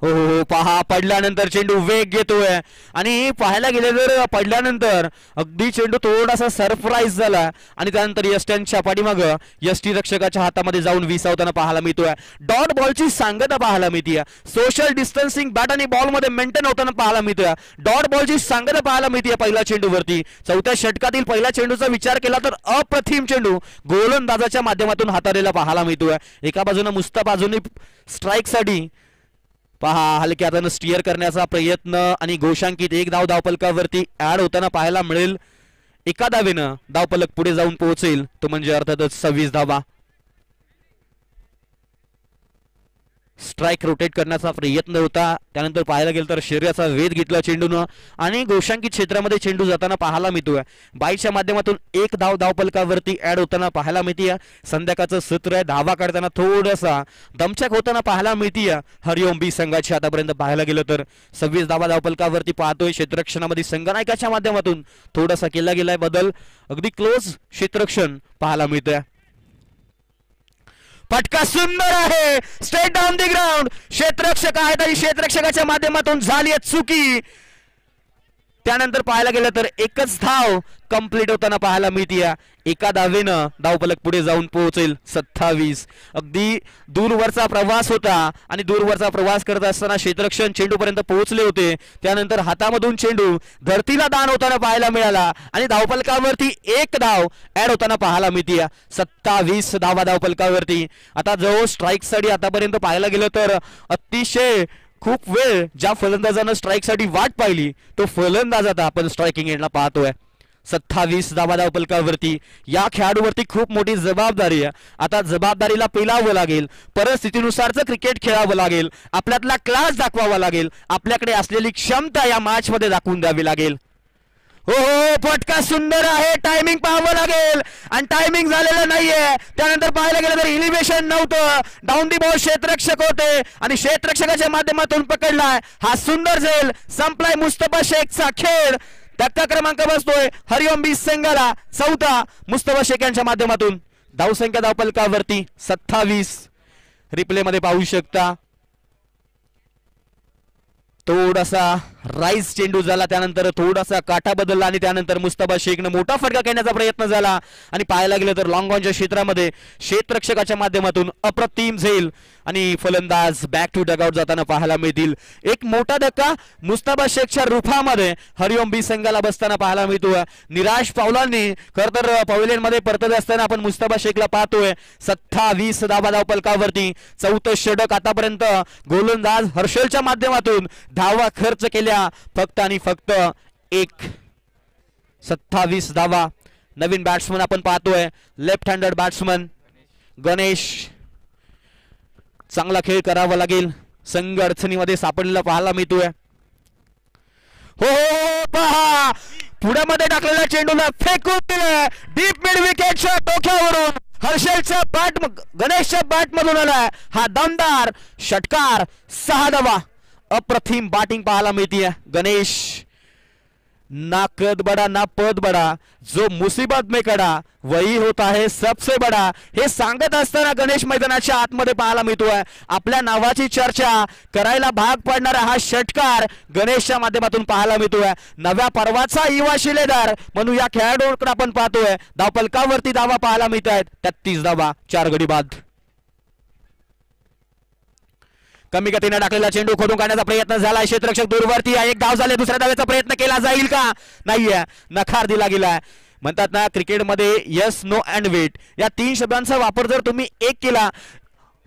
हो हो हो पहा पडल्यानंतर चेंडू वेग घेतोय आणि पाहायला गेले तर पडल्यानंतर अगदी चेंडू थोडासा सरप्राईज झाला आणि त्यानंतर यष्ट्यांच्या पाठीमाग यष्टी रक्षकाच्या हातामध्ये जाऊन विसावताना पाहायला मिळतोय. डॉट बॉलची सांगता पाहायला मिळते. सोशल डिस्टन्सिंग बॅट आणि बॉल मध्ये मेंटेन होताना पाहायला मिळतोय. डॉट बॉलची सांगता पाहायला मिळते पहिल्या चेंडूवरती. चौथ्या षटकातील पहिल्या चेंडूचा विचार केला तर अप्रतिम चेंडू गोलंदाजाच्या माध्यमातून हाताळलेला पाहायला मिळतोय. एका बाजूने मुस्तफा अजूनही स्ट्राईक साठी पहा हलक्या हाताने स्टिअर करण्याचा प्रयत्न आणि घोषांकित एक धाव धावफलकावरती ऍड होताना पाहायला मिळेल. एका धावेनं धावफलक पुढे जाऊन पोहोचेल तो म्हणजे अर्थातच 26 धावा. स्ट्राइक रोटेट करण्याचा प्रयत्न होता त्यानंतर पाहायला गेलं तर शरीराचा वेध घेतला चेंडूनं आणि घोषांकित क्षेत्रामध्ये चेंडू जाताना पाहायला मिळतोय. बाईच्या माध्यमातून एक धाव धावफलकावरती ऍड होताना पाहायला मिळतीये. संध्याकाळचं सत्र आहे. धावा काढताना थोडासा दमछाक होताना पाहायला मिळतीये हरिओम बी संघाची. आतापर्यंत पाहायला गेलं तर 26 धावा धावफलकावरती पाहतोय. क्षेत्ररक्षणामध्ये संघनायकाच्या माध्यमातून थोडासा केला गेलाय बदल. अगदी क्लोज क्षेत्ररक्षण पाहायला मिळतोय. फटका सुंदर आहे. Straight down the ground. क्षेत्ररक्षक आहेत आणि क्षेत्ररक्षकाच्या माध्यमातून झाली चुकी. त्यानंतर पाहायला गेलं तर एकच धाव कंप्लीट होताना पाहायला मिळतीये. एका धावेनं धावफलक पुढे जाऊन पोहोचेल 27. अगदी दूरवरचा प्रवास होता आणि दूरवरचा प्रवास करत असताना क्षेत्ररक्षण चेंडूपर्यंत पोहोचले होते. त्यानंतर हातामधून चेंडू धरतीला दान होताना पाहायला मिळाला आणि धावफलकावरती एक धाव ऍड होताना पाहायला मिळतीये. 27 धावा धावफलकावरती. आता जो स्ट्राईक साठी आतापर्यंत पाहायला गेलं तर अतिशय खूप वेळ ज्या फलंदाजानं स्ट्राईक साठी वाट पाहिली तो फलंदाज आता आपण स्ट्रायकिंग एंडला पाहतोय. 27 धावा धावफलकावरती. या खेळाडूवरती खूप मोठी जबाबदारी आहे. आता जबाबदारीला पेलावं लागेल. परिस्थितीनुसारच क्रिकेट खेळावं लागेल. आपल्यातला क्लास दाखवावा लागेल. आपल्याकडे असलेली क्षमता या मॅच मध्ये दाखवून द्यावी लागेल. हो हो फटका सुंदर आहे. टायमिंग पाहावं लागेल आणि टायमिंग झालेलं नाहीये. त्यानंतर पाहायला गेलं तर इलिव्हेशन नव्हतं. डाऊन दी बॉल क्षेत्ररक्षक होते आणि क्षेत्ररक्षकाच्या माध्यमातून पकडलाय. हा सुंदर झेल संपलाय. मुस्तफा शेखचा खेळ. धक्का क्रमांक बसतोय हरिओम बी संघाला. चौथा मुस्तफा शेख यांच्या माध्यमातून. धावसंख्या धावफलकावरती 27. रिप्ले मध्ये पाहू शकता. थोडासा राईज चेंडू झाला त्यानंतर थोडासा काठा बदलला आणि त्यानंतर मुस्तफा शेखनं मोठा फटका खेळण्याचा प्रयत्न झाला आणि पाहायला गेलं तर लॉंग ऑनच्या क्षेत्रामध्ये क्षेत्ररक्षकाच्या माध्यमातून अप्रतिम झेल आणि फलंदाज बॅक टू डगआउट जाताना पाहायला मिळतील. एक मोठा धक्का मुस्तफा शेखच्या रूपामध्ये हरिओम बी संघाला बसताना पाहायला मिळतो. निराश पावलांनी खर तर पवेलियन मध्ये परतत असताना आपण मुस्तफा शेखला पाहतोय. 27 धावा धावफलकावरती. चौथं षटक आतापर्यंत गोलंदाज हर्षलच्या माध्यमातून धावा खर्च केल्या फक्त आणि फक्त एक. 27 धावा. नवीन बॅट्समन आपण पाहतोय लेफ्ट हँडेड बॅट्समन गणेश. चांगला खेळ करावा लागेल. संघ अडचणीमध्ये सापडलेला पाहायला मिळतोय. हो पहा पुढ्यामध्ये टाकलेल्या चेंडूला फेकून दिलं डीप मिड विकेटच्या टोक्यावरून. हर्षलच्या बॅट गणेशच्या बॅट मधून आलाय हा दमदार षटकार. 6 धावा. अप्रतिम बॅटिंग पाहायला मिळतीये. गणेश ना कद बडा ना पद बडा जो मुसीबत में खडा वही होता है सबसे बडा. हे सांगत असताना गणेश मैदानाच्या आतमध्ये पाहायला मिळतोय. आपल्या नावाची चर्चा करायला भाग पडणारा हा षटकार गणेशच्या माध्यमातून पाहायला मिळतोय. नव्या पर्वाचा युवा शिलेदार म्हणून या खेळाडूंकडे आपण पाहतोय. धावफलकावरती धावा पाहायला मिळत आहेत. 33 धावा 4 गडी बाद. कमी गतीने टाकलेला चेंडू खोडून काढण्याचा प्रयत्न झाला. क्षेत्ररक्षक दूरवरती. एक धाव झाले. दुसऱ्या धावेचा प्रयत्न केला जाईल का? नाहीये. नकार दिला गेलाय. म्हणतात ना क्रिकेटमध्ये यस नो अँड वेट या 3 शब्दांचा वापर जर तुम्ही एक केला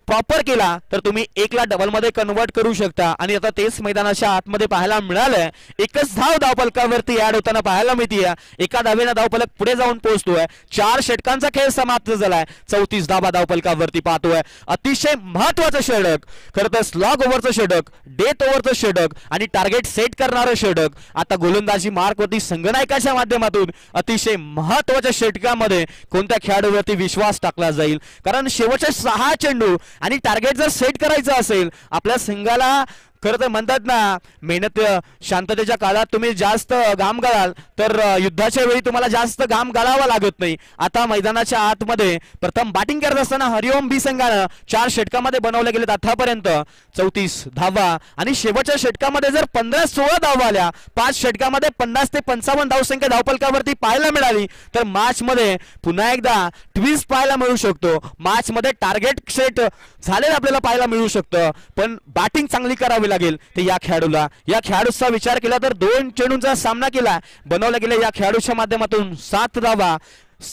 प्रॉपर केला तर तुम्ही 1 ला डबल मध्ये कन्वर्ट करू शकता आणि आता तेच मैदानाच्या आतमध्ये पाहायला मिळालंय. एकच धाव धावपलकावरती ऍड होताना पाहायला मिळतीये. एका धावेनं धावपलक पुढे जाऊन पोहोचतोय. 4 षटकांचा खेळ समाप्त झालाय. 34 धावा धावपलकावरती पाहतोय. अतिशय महत्वाचं षटक, खरं तर स्लॉग ओव्हरचं षटक, डेथ ओव्हरचं षटक आणि टार्गेट सेट करणारं षटक. आता गोलंदाजी मार्कवरती संगनायकाच्या माध्यमातून अतिशय महत्वाच्या षटकामध्ये कोणत्या खेळाडूवरती विश्वास टाकला जाईल, कारण शेवटचे 6 चेंडू आणि टार्गेट जर सेट करायचं असेल आपल्या संघाला, खरं तर म्हणतात ना मेहनत शांततेच्या काळात तुम्ही जास्त घाम गाळाल तर युद्धाच्या वेळी तुम्हाला जास्त घाम गाळावा लागत नाही. आता मैदानाच्या आतमध्ये प्रथम बॅटिंग करत असताना हरिओम बी संघानं 4 षटकामध्ये बनवले गेलेत आतापर्यंत 34 धावा आणि शेवटच्या षटकामध्ये जर 15-16 धावा आल्या, 5 षटकामध्ये 50 ते 55 धावसंख्या धावपलकावरती पाहायला मिळाली तर मॅच मध्ये पुन्हा एकदा ट्विस्ट पाहायला मिळू शकतो. मॅच मध्ये टार्गेट सेट झालेलं आपल्याला पाहायला मिळू शकतं, पण बॅटिंग चांगली करावी लागेल. ते या खेळाडूचा विचार केला तर 2 चेंडूंचा सामना केला, बनवला गेला या खेळाडूच्या माध्यमातून 7 धावा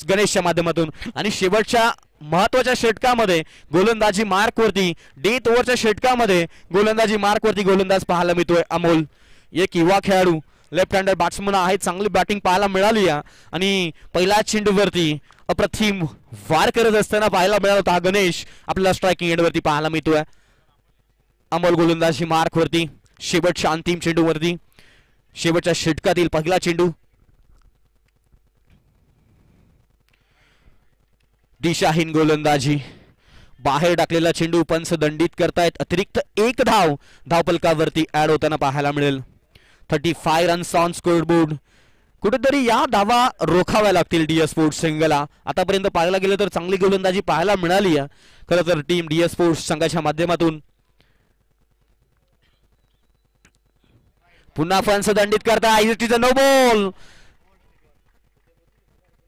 गणेशच्या माध्यमातून. आणि शेवटच्या महत्वाच्या षटकामध्ये गोलंदाजी मार्कवरती, डेथ ओव्हरच्या षटकामध्ये गोलंदाजी मार्कवरती गोलंदाज पाहायला मिळतोय अमोल. एक युवा खेळाडू लेफ्ट हँडर बॅट्समन आहे, चांगली बॅटिंग पाहायला मिळाली आणि पहिल्या चेंडूवरती अप्रतिम वार करत असताना पाहायला मिळाला होता गणेश. आपल्याला स्ट्रायकिंग एंडवरती पाहायला मिळतोय अमोल गोलंदाजी मार्कवरती. शेवटच्या अंतिम चेंडूवरती, शेवटच्या षटकातील पहिला चेंडू, दिशाहीन गोलंदाजी, बाहेर टाकलेला चेंडू पंच दंडित करतायत. अतिरिक्त 1 धाव धावपलकावरती ऍड होताना पाहायला मिळेल. 35 रन्स ऑन स्कोरबोर्ड. कुठेतरी या धावा रोखाव्या लागतील डीएस स्पोर्ट्स संघाला. आतापर्यंत पाहायला गेलं तर चांगली गोलंदाजी पाहायला मिळाली आहे खरं तर टीम डीएस स्पोर्ट्स संघाच्या माध्यमातून. पुन्हा फंस दंडित करता, it is a no ball.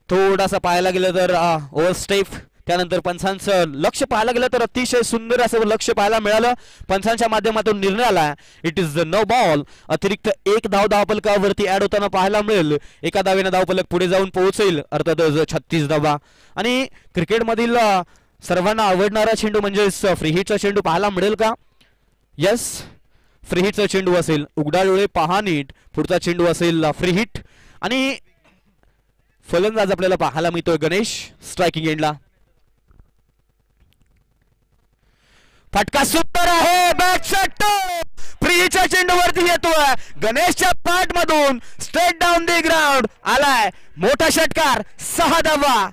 थोडासा पाहायला गेलं तर ओव्हर स्टेप, त्यानंतर पंचांचं लक्ष पाहायला गेलं तर अतिशय सुंदर असं लक्ष पाहायला मिळालं. पंचांच्या माध्यमातून निर्णय आला, it is the no ball. अतिरिक्त 1 धाव धावपलकावरती ऍड होताना पाहायला मिळेल. एका धावेनं धावपलक पुढे जाऊन पोहोचेल, अर्थातच 36 धावा. आणि क्रिकेटमधील सर्वांना आवडणारा चेंडू म्हणजेच फ्री हिटचा चेंडू पाहायला मिळेल का? यस, फ्री हिटचा चेंडू असेल. उघडा डोळे पहा नीट, पुढचा चेंडू असेल फ्री हिट आणि फलंदाज आपल्याला पाहायला मिळतोय गणेश स्ट्रायकिंग एंडला. फटका सुंदर आहे, बॅक शॉट फ्रीच्या चेंडूवरती येतोय. गणेशच्या पाठ मधून स्ट्रेट डाऊन दी ग्राउंड आलाय मोठा षटकार, 6 धावा.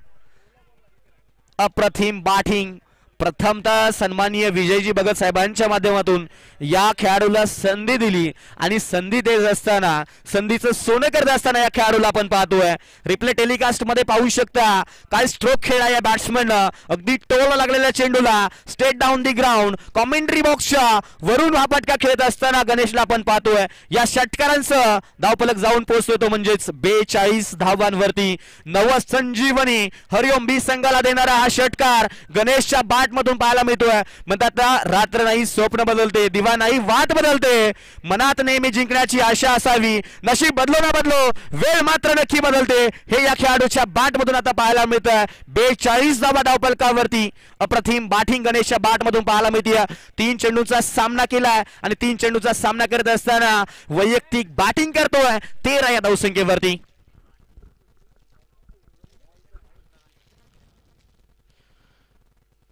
अप्रतिम बॅटिंग. प्रथमतः सन्माननीय विजयजी भगत साहेबांच्या माध्यमातून या खेळाडूला संधी दिली आणि संधी देत असताना, संधीचं सोनं करत असताना या खेळाडूला आपण पाहतोय. रिप्ले टेलिकास्ट मध्ये पाहू शकता काय स्ट्रोक खेळला या बॅट्समननं. अगदी टोल लागलेल्या चेंडूला straight down the ground commentary बॉक्सच्या वरून हा फटका खेळत असताना गणेशला आपण पाहतोय. या षटकारांचं धावपलक जाऊन पोहोचतोय तो म्हणजेच 42 धावांवरती. नवसंजीवनी हरिओम बी संघाला देणारा हा षटकार गणेशच्या मधून पाहायला मिळतोय. म्हणतात रात्र नाही स्वप्न बदलते, दिवा नाही वाट बदलते, मनात नेहमी जिंकण्याची आशा असावी, नशीब बदलो ना बदलो वेळ मात्र नक्की बदलते. हे या खेळाडूच्या बॅट मधून आता पाहायला मिळतंय. 42 धावा धावपलकावरती अप्रतिम बॅटिंग गणेशच्या बॅट मधून पाहायला मिळते. 3 चेंडूंचा सामना केलाय आणि 3 चेंडूचा सामना करत असताना वैयक्तिक बॅटिंग करतोय 13 या धावसंख्येवरती.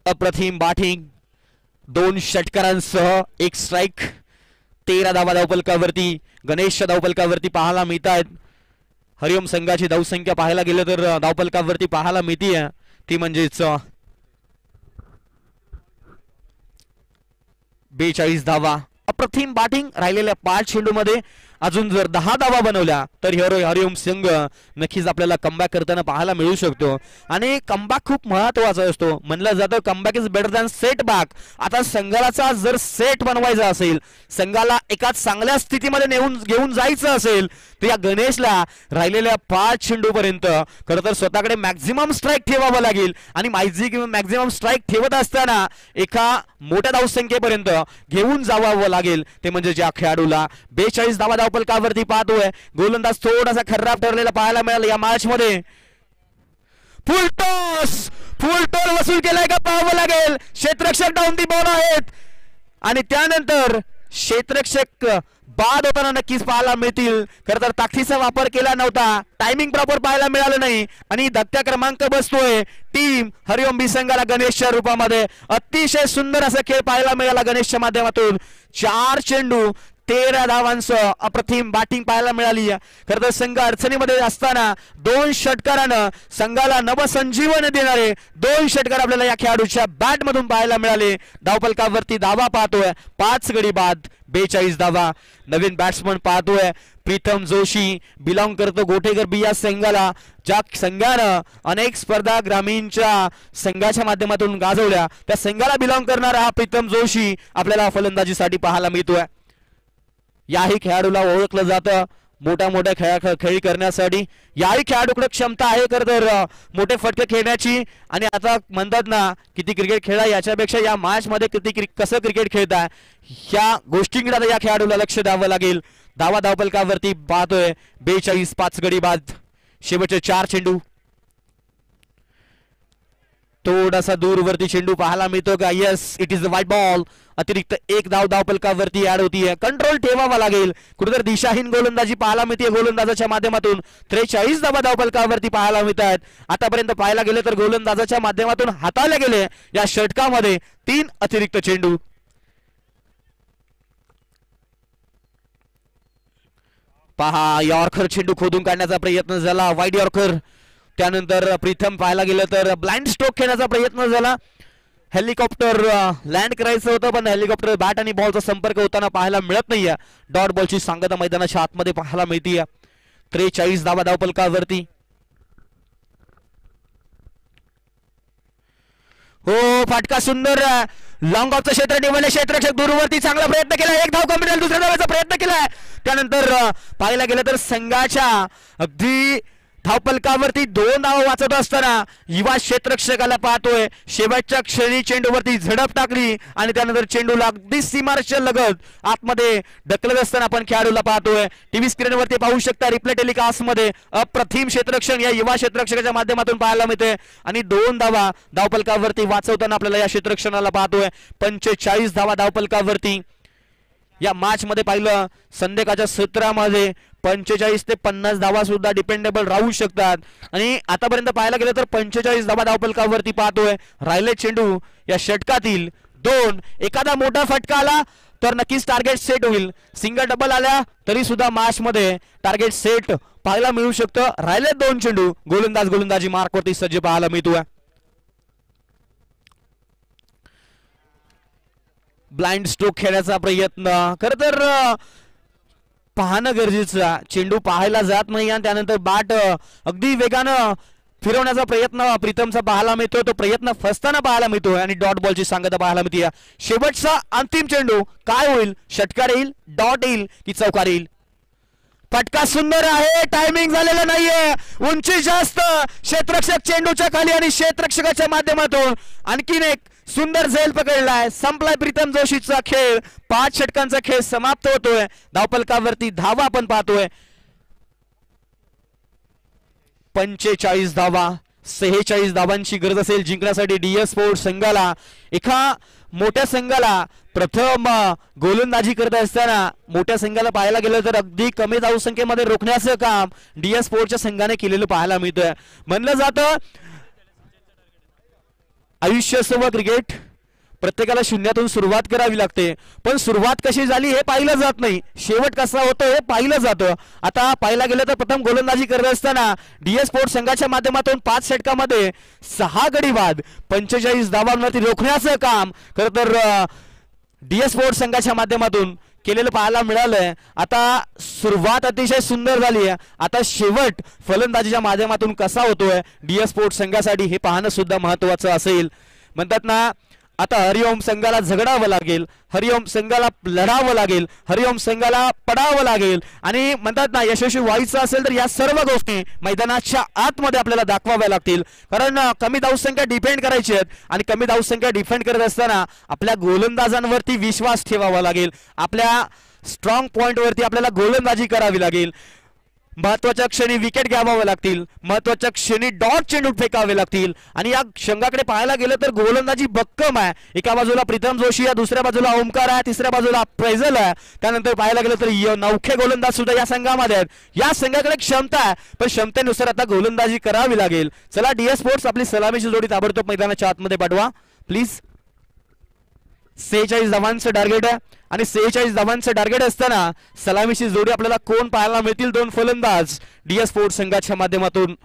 अप्रतिम बॅटिंग, 2 षटकारांसह 1 स्ट्राइक, 13 धावा धावपलकावरती गणेशच्या धावपलकावरती पाहायला मिळत आहेत. हरिओम संघाची धावसंख्या पाहायला गेलं तर धावपलकावरती पाहायला मिळतीये ती म्हणजेच 42 धावा. अप्रतिम बॅटिंग. राहिलेल्या 5 चेंडूमध्ये अजून जर 10 धावा बनवल्या तर हरिओम संघ नक्कीच आपल्याला कमबॅक करताना पाहायला मिळू शकतो. आणि कमबॅक खूप महत्वाचा असतो. म्हणलं जातं comeback is better than set back. आता संघाचा जर सेट बनवायचा असेल, संघाला एका चांगल्या स्थितीमध्ये घेऊन जायचं असेल तर या गणेशला राहिलेल्या 5 चेंडूपर्यंत खरं तर स्वतःकडे मॅक्झिमम स्ट्राईक ठेवावं लागेल. आणि मॅक्झिमम स्ट्राईक ठेवत असताना एका मोठ्या धावसंख्येपर्यंत घेऊन जावावं लागेल. ते म्हणजे ज्या खेळाडूला 42 धावा धावपलकावरती पाहतोय. गोलंदाज थोडासा खराब ठरलेला पाहायला मिळाला या मॅच मध्ये. फुल टोल वसूल केलाय का पाहावं लागेल. क्षेत्ररक्षक डाऊन दी बॉल आहेत आणि त्यानंतर क्षेत्ररक्षक बाद होताना नक्कीच पाहायला मिळतील. खरं तर ताकदीचा वापर केला नव्हता, टायमिंग प्रॉपर पाहायला मिळालं नाही आणि धक्का क्रमांक बसतोय टीम हरिओम बी संघाला गणेशच्या रूपामध्ये. अतिशय सुंदर असा खेळ पाहायला मिळाला गणेशच्या माध्यमातून. 4 चेंडू 13 धावांसह अप्रतिम बॅटिंग पाहायला मिळाली. खरं तर संघ अडचणीमध्ये असताना 2 षटकारानं संघाला नवसंजीवनी देणारे 2 षटकार आपल्याला या खेळाडूच्या बॅट मधून पाहायला मिळाले. धावफलकावरती धावा पाहतोय 5 गडी बाद 42 धावा. नवीन बॅट्समन पाहतोय प्रीतम जोशी, बिलॉंग करतो गोटेकर बी या संघाला. ज्या संघानं अनेक स्पर्धा ग्रामीणच्या संघाच्या माध्यमातून गाजवल्या त्या संघाला बिलॉंग करणारा हा प्रीतम जोशी आपल्याला फलंदाजीसाठी पाहायला मिळतोय. याही खेळाडूला ओळखलं जातं मोठ्या खेळी करण्यासाठी. याही खेळाडूकडे क्षमता आहे खरं तर मोठे फटके खेळण्याची. आणि आता म्हणतात ना किती क्रिकेट खेळा याच्यापेक्षा या मॅच मध्ये कसं क्रिकेट खेळताय ह्या गोष्टींकडे आता या खेळाडूला लक्ष द्यावं लागेल. धावफलकावरती पाहतोय 42, 5 गडी बाद. शेवटचे 4 चेंडू. थोडासा दूरवरती चेंडू पाहायला मिळतो का? Yes, it is the white ball. अतिरिक्त 1 धावफलकावरती ऍड होतीये. कंट्रोल ठेवावा लागेल. कुठेतरी दिशाहीन गोलंदाजी पाहायला मिळते गोलंदाजाच्या माध्यमातून. 43 धावा धावफलकावरती पाहायला मिळतात. आतापर्यंत पाहायला गेले तर गोलंदाजाच्या माध्यमातून हाताळले गेले या षटकामध्ये 3 अतिरिक्त चेंडू. पहा यॉर्कर चेंडू खोदून काढण्याचा प्रयत्न झाला, वाईड यॉर्कर. त्यानंतर प्रीतम पाहायला गेलं तर ब्लाइंड स्ट्रोक खेळण्याचा प्रयत्न झाला. हेलिकॉप्टर लँड करायचं होतं पण हेलिकॉप्टर बॅट आणि बॉलचा संपर्क होताना पाहायला मिळत नाहीये. डॉट बॉलची सांगता मैदानाच्या आतमध्ये पाहायला मिळतीये. 43 धावा धावफलकावरती. हो, फाटका सुंदर लॉंग ऑफचं क्षेत्र निवडले. क्षेत्ररक्षक दूरवरती चांगला प्रयत्न केला. 1 धाव कमी झाली, दुसऱ्या धावाचा प्रयत्न केलाय. त्यानंतर पाहायला गेलं तर संघाच्या अगदी धावफलकावरती 2 धाव वाचत असताना युवा क्षेत्ररक्षकाला पाहतोय शेवटच्या क्षणी चेंडूवरती झडप टाकली आणि त्यानंतर चेंडूला अगदी सीमारेषेच्या लगत आतमध्ये ढकलत असताना आपण खेळाडूला पाहतोय. टीव्ही स्क्रीनवरती पाहू शकता रिप्ले टेलिकास्ट मध्ये अप्रतिम क्षेत्ररक्षण या युवा क्षेत्ररक्षकाच्या माध्यमातून पाहायला मिळते आणि 2 धावा धावफलकावरती वाचवताना आपल्याला या क्षेत्ररक्षणाला पाहतोय. 45 धावा धावफलकावरती. या मॅच मध्ये पाहिलं संदेकाच्या सत्रामध्ये 45 ते 50 धावा सुद्धा डिपेंडेबल राहू शकतात आणि आतापर्यंत पाहायला गेलं तर 45 धावा धावफलकावरती पाहतोय. राहिले चेंडू या षटकातील 2. एखादा मोठा फटका आला तर नक्कीच टार्गेट सेट होईल. सिंगल डबल आल्या तरी सुद्धा मॅच मध्ये टार्गेट सेट पाहायला मिळू शकतं. राहिले 2 चेंडू. गोलंदाजी मार्कवरती सज्ज पाहायला मिळतोय. ब्लाइंड स्ट्रोक खेळण्याचा प्रयत्न खरं तर पाहणं गरजेचं. चेंडू पाहायला जात नाही आणि त्यानंतर बॅट अगदी वेगानं फिरवण्याचा प्रयत्न प्रीतमचा पाहायला मिळतोय. तो प्रयत्न फसताना पाहायला मिळतोय आणि डॉट बॉलची सांगता पाहायला मिळते. शेवटचा अंतिम चेंडू काय होईल? षटकार येईल, डॉट येईल की चौकार येईल? फटका सुंदर आहे, टायमिंग झालेलं नाहीये. उंची जास्त, क्षेत्ररक्षक चेंडूच्या खाली आणि क्षेत्ररक्षकाच्या माध्यमातून आणखीन एक सुंदर झेल पकडलाय. संपलाय प्रीतम जोशीचा खेळ. 5 षटकांचा खेळ समाप्त होतोय. धावफलकावरती धावा आपण पाहतोय 45 धावा. 46 धावांची गरज असेल जिंकण्यासाठी डीएस स्पोर्ट्स संघाला. एका मोठ्या संघाला प्रथम गोलंदाजी करत असताना मोठ्या संघाला पाहायला गेलं तर अगदी कमी धावसंख्येमध्ये रोखण्याचं काम डीएस स्पोर्ट्सच्या संघाने केलेलं पाहायला मिळतंय. म्हणलं जातं आयुष्यासह क्रिकेट प्रत्येकाला शून्यातून सुरुवात करावी लागते पण सुरुवात कशी झाली हे पाहिलं जात नाही. शेवट कसा होतो हे पाहिलं जातं. आता पाहायला गेलं तर प्रथम गोलंदाजी करत असताना डीएस स्पोर्ट्स संघाच्या माध्यमातून 5 षटकामध्ये 6 गडी बाद 45 धावांवरती रोखण्याचं काम खरं तर डीएस स्पोर्ट्स संघाच्या माध्यमातून केलेलं पाहायला मिळालंय. आता सुरुवात अतिशय सुंदर झाली आहे. आता शेवट फलंदाजीच्या माध्यमातून कसा होतोय डीएस स्पोर्ट्स संघासाठी हे पाहणं सुद्धा महत्वाचं असेल. म्हणतात ना आता हरिओम संघाला झगडावं लागेल, हरिओम संघाला लढावं लागेल, हरिओम संघाला पडावं लागेल आणि म्हणतात ना यशस्वी व्हायचं असेल तर या सर्व गोष्टी मैदानाच्या आतमध्ये आपल्याला दाखवाव्या लागतील. कारण कमी धावसंख्या डिफेंड करायची आहेत आणि कमी धावसंख्या डिफेंड करत असताना आपल्या गोलंदाजांवरती विश्वास ठेवावा लागेल. आपल्या स्ट्रॉंग पॉइंट वरती आपल्याला गोलंदाजी करावी लागेल. महत्वाच्या क्षणी विकेट घ्यावे लागतील, महत्वाच्या क्षणी डॉट चेंडू फेकावे लागतील. आणि या संघाकडे पाहायला गेलं तर गोलंदाजी भक्कम आहे. एका बाजूला प्रीतम जोशी आहे, दुसऱ्या बाजूला ओमकार आहे, तिसऱ्या बाजूला फैजल आहे. त्यानंतर पाहायला गेलं तर नौखे गोलंदाज सुद्धा या संघामध्ये आहेत. या संघाकडे क्षमता आहे, पण क्षमतेनुसार आता गोलंदाजी करावी लागेल. चला DS स्पोर्ट्स आपली सलामीची जोडी ताबडतोब मैदानाच्या आतमध्ये पाठवा प्लीज. 46 धावांचं टार्गेट आहे आणि 46 धावांचं टार्गेट असताना सलामीची जोडी आपल्याला कोण पाहायला मिळतील? दोन फलंदाज DS स्पोर्ट्स संघाच्या माध्यमातून.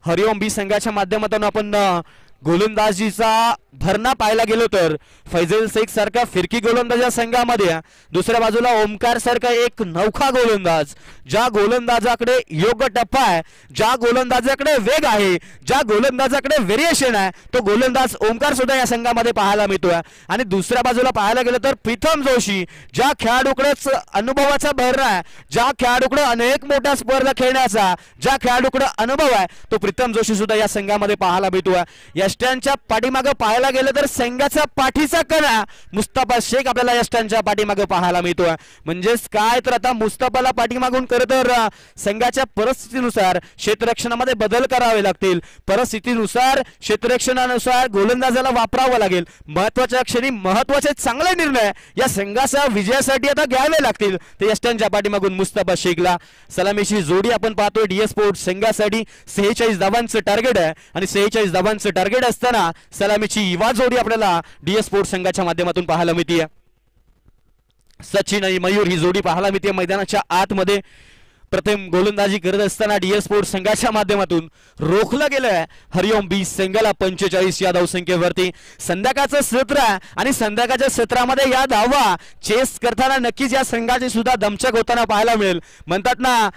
हरिओम बी संघाच्या माध्यमातून आपण गोलंदाजीचा भरणा पाहायला गेलो तर फैजल शेख सारखा फिरकी गोलंदाज या संघामध्ये, दुसऱ्या बाजूला ओमकार सारखा एक नौखा गोलंदाज. ज्या गोलंदाजाकडे योग्य टप्पा आहे, ज्या गोलंदाजाकडे वेग आहे, ज्या गोलंदाजाकडे व्हेरिएशन आहे, तो गोलंदाज ओमकार सुद्धा या संघामध्ये पाहायला मिळतोय. आणि दुसऱ्या बाजूला पाहायला गेलं तर प्रीतम जोशी, ज्या खेळाडूकडेच अनुभवाचा भरणा आहे, ज्या खेळाडूकडे अनेक मोठ्या स्पर्धा खेळण्याचा, ज्या खेळाडूकडे अनुभव आहे, तो प्रीतम जोशी सुद्धा या संघामध्ये पाहायला मिळतोय. यष्ट्यांच्या पाठीमागे पाहायला गेलं तर संघाचा पाठीचा कणा मुस्तफा शेख आपल्याला यष्ट्यांच्या पाठीमागे पाहायला मिळतोय. म्हणजेच काय तर आता मुस्तफाला पाठीमागून खरं तर संघाच्या परिस्थितीनुसार क्षेत्ररक्षणामध्ये बदल करावे लागतील. परिस्थितीनुसार क्षेत्ररक्षणानुसार गोलंदाजाला वापरावं लागेल. महत्वाच्या क्षणी महत्वाचे चांगले निर्णय या संघाच्या विजयासाठी आता घ्यावे लागतील. ते यष्ट्यांच्या पाठीमागून मुस्तफा शेखला. सलामीची जोडी आपण पाहतोय DS स्पोर्ट्स संघासाठी 46 धावांचं टार्गेट आहे आणि 46 धावांचं टार्गेट असताना सलामीची युवा जोडी आपल्याला DS स्पोर्ट्स संघाच्या माध्यमातून पाहायला मिळते. सचिन आणि मयूर ही जोडी पाहायला मिळते मैदानाच्या आतमध्ये. प्रथम गोलंदाजी करत असताना DS स्पोर्ट्स संघाच्या माध्यमातून रोखलं गेलंय हरिओम बी संघाला 45 या धावसंख्येवरती. संध्याकाळचं सत्र आहे आणि संध्याकाळच्या सत्रामध्ये या धावा चेस करताना नक्कीच या संघाची सुद्धा दमछक होताना पाहायला मिळेल. म्हणतात ना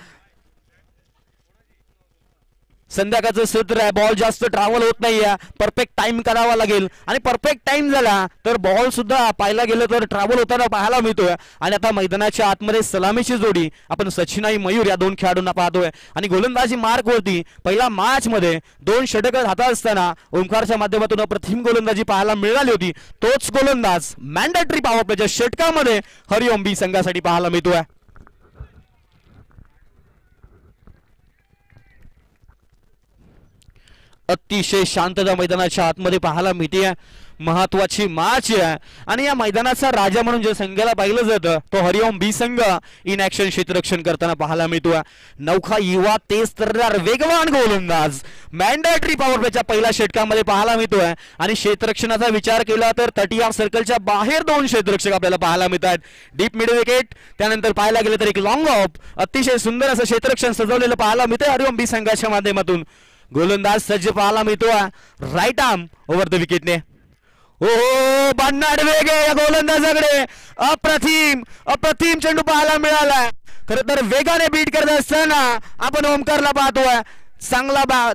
संध्याकाळचं सत्र आहे, बॉल जास्त ट्रॅव्हल होत नाहीये, परफेक्ट टाइम करावा लागेल आणि परफेक्ट टाइम झाला तर बॉल सुद्धा पाहायला गेलं तर ट्रॅव्हल होताना पाहायला मिळतोय. आणि आता मैदानाच्या आतमध्ये सलामीची जोडी आपण सचिन आणि मयूर या दोन खेळाडूंना पाहतोय. आणि गोलंदाजी मार्क वरती पहिल्या मॅच मध्ये 2 षटक हातात असताना ओमकारच्या माध्यमातून अप्रतिम गोलंदाजी पाहायला मिळाली होती. तोच गोलंदाज मॅन्डेटरी पॉवर प्लेच्या षटकामध्ये हरिओम बी संघासाठी पाहायला मिळतोय. अतिशय शांतता मैदानाच्या आतमध्ये पाहायला मिळते. महत्वाची मॅच आहे आणि या मैदानाचा राजा म्हणून जे संघाला पाहिलं जातं तो हरिओम बी संघ इन ऍक्शन क्षेत्ररक्षण करताना पाहायला मिळतोय. नौखा युवा तेज तर्रार वेगवान गोलंदाज मॅन्डेटरी पॉवर प्लेच्या पहिल्या षटकामध्ये पाहायला मिळतोय. आणि क्षेत्ररक्षणाचा विचार केला तर 30 सर्कलच्या बाहेर 2 क्षेत्ररक्षक आपल्याला पाहायला मिळतात. डीप मिड विकेट, त्यानंतर पाहायला गेलं तर एक लॉंग ऑफ, अतिशय सुंदर असं क्षेत्ररक्षण सजवलेलं पाहायला मिळतंय हरिओम बी संघाच्या माध्यमातून. गोलंदाज सज्ज पाहायला मिळतोय राईट आर्म ओव्हर द विकेटने. हो भन्नाट वेग आहे या गोलंदाजाकडे. अप्रतिम चेंडू पाहायला मिळाला. खरं तर वेगाने बीट करत असताना आपण ओमकारला पाहतोय.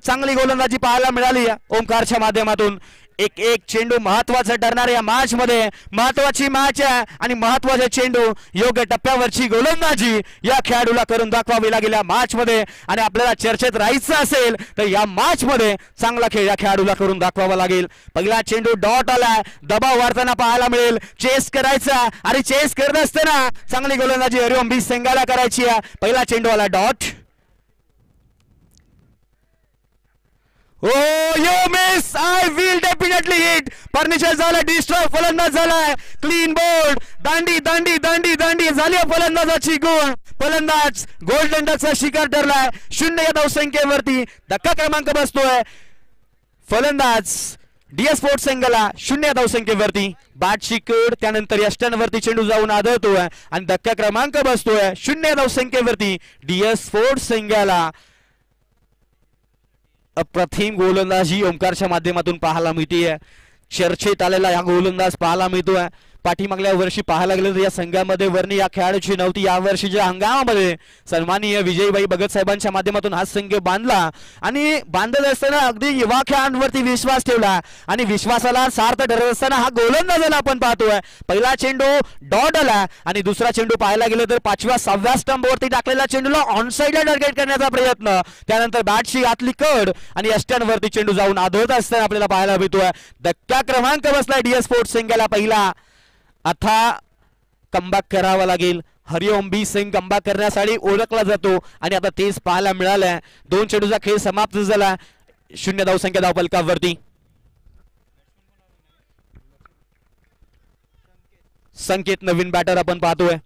चांगली गोलंदाजी पाहायला मिळाली ओमकारच्या माध्यमातून. एक चेंडू महत्वाचा ठरणार या मॅच मध्ये. महत्वाची मॅच आहे आणि महत्वाचे चेंडू योग्य टप्प्यावरची गोलंदाजी या खेळाडूला करून दाखवावी लागेल या मॅच मध्ये. आणि आपल्याला चर्चेत राहायचं असेल तर या मॅच मध्ये चांगला खेळ या खेळाडूला करून दाखवावा लागेल. पहिला चेंडू डॉट आलाय, दबाव वाढताना पाहायला मिळेल. चेस करायचा आणि चेस करत असताना चांगली गोलंदाजी हरिओम बी संघाला करायची आहे. पहिला चेंडू आला dot. Oh, you miss. I will definitely hit. Furniture झाला, डिस्ट्रॉय, फलंदाज झालाय. क्लीन बोर्ड, दांडी झाली फलंदाजाची गोल. फलंदाज गोल्डन डकचा शिकार ठरलाय. 0 या धावसंख्येवरती धक्का क्रमांक बसतोय. फलंदाज DS स्पोर्ट्स संघाला 0 या धावसंख्येवरती. बॅटची कड, त्यानंतर यष्ट्यांवरती चेंडू जाऊन आदळतोय आणि धक्का क्रमांक बसतोय 0 या धावसंख्येवरती DS स्पोर्ट्स संघाला. अप्रतिम गोलंदाजी ओमकारच्या माध्यमातून पाहायला मिळते. चर्चेत आलेला हा गोलंदाज पाहायला मिळतोय. पाठीमागल्या वर्षी पाहायला गेलं तर या संघामध्ये वर्णी या खेळाडूची नव्हती. या वर्षीच्या हंगामामध्ये सन्माननीय विजयभाई भगत साहेबांच्या माध्यमातून हा संघ बांधला आणि बांधत असताना अगदी युवा खेळाडूंवरती विश्वास ठेवला आणि विश्वासाला सार्थ ठरत असताना हा गोलंदाजाला आपण पाहतोय. पहिला चेंडू डॉट आला आणि दुसरा चेंडू पाहायला गेलं तर 5व्या-6व्या स्टंपवरती टाकलेला चेंडूला ऑन साइडला टार्गेट करण्याचा प्रयत्न. त्यानंतर बॅटची आतली कड आणि यष्ट्यांवरती चेंडू जाऊन आदळत असताना आपल्याला पाहायला मिळतोय. धक्का क्रमांक बसला DS स्पोर्ट्स संघाला पहिला. आता कमबॅक करावा लागेल हरिओम बी सिंग कमबॅक करण्यासाठी ओळखला जातो आणि आता तेच पाहायला मिळालंय. 2 चेंडूचा खेळ समाप्त झाला. 0 धावसंख्या धावफलकावरती. संकेत नवीन बॅटर आपण पाहतोय.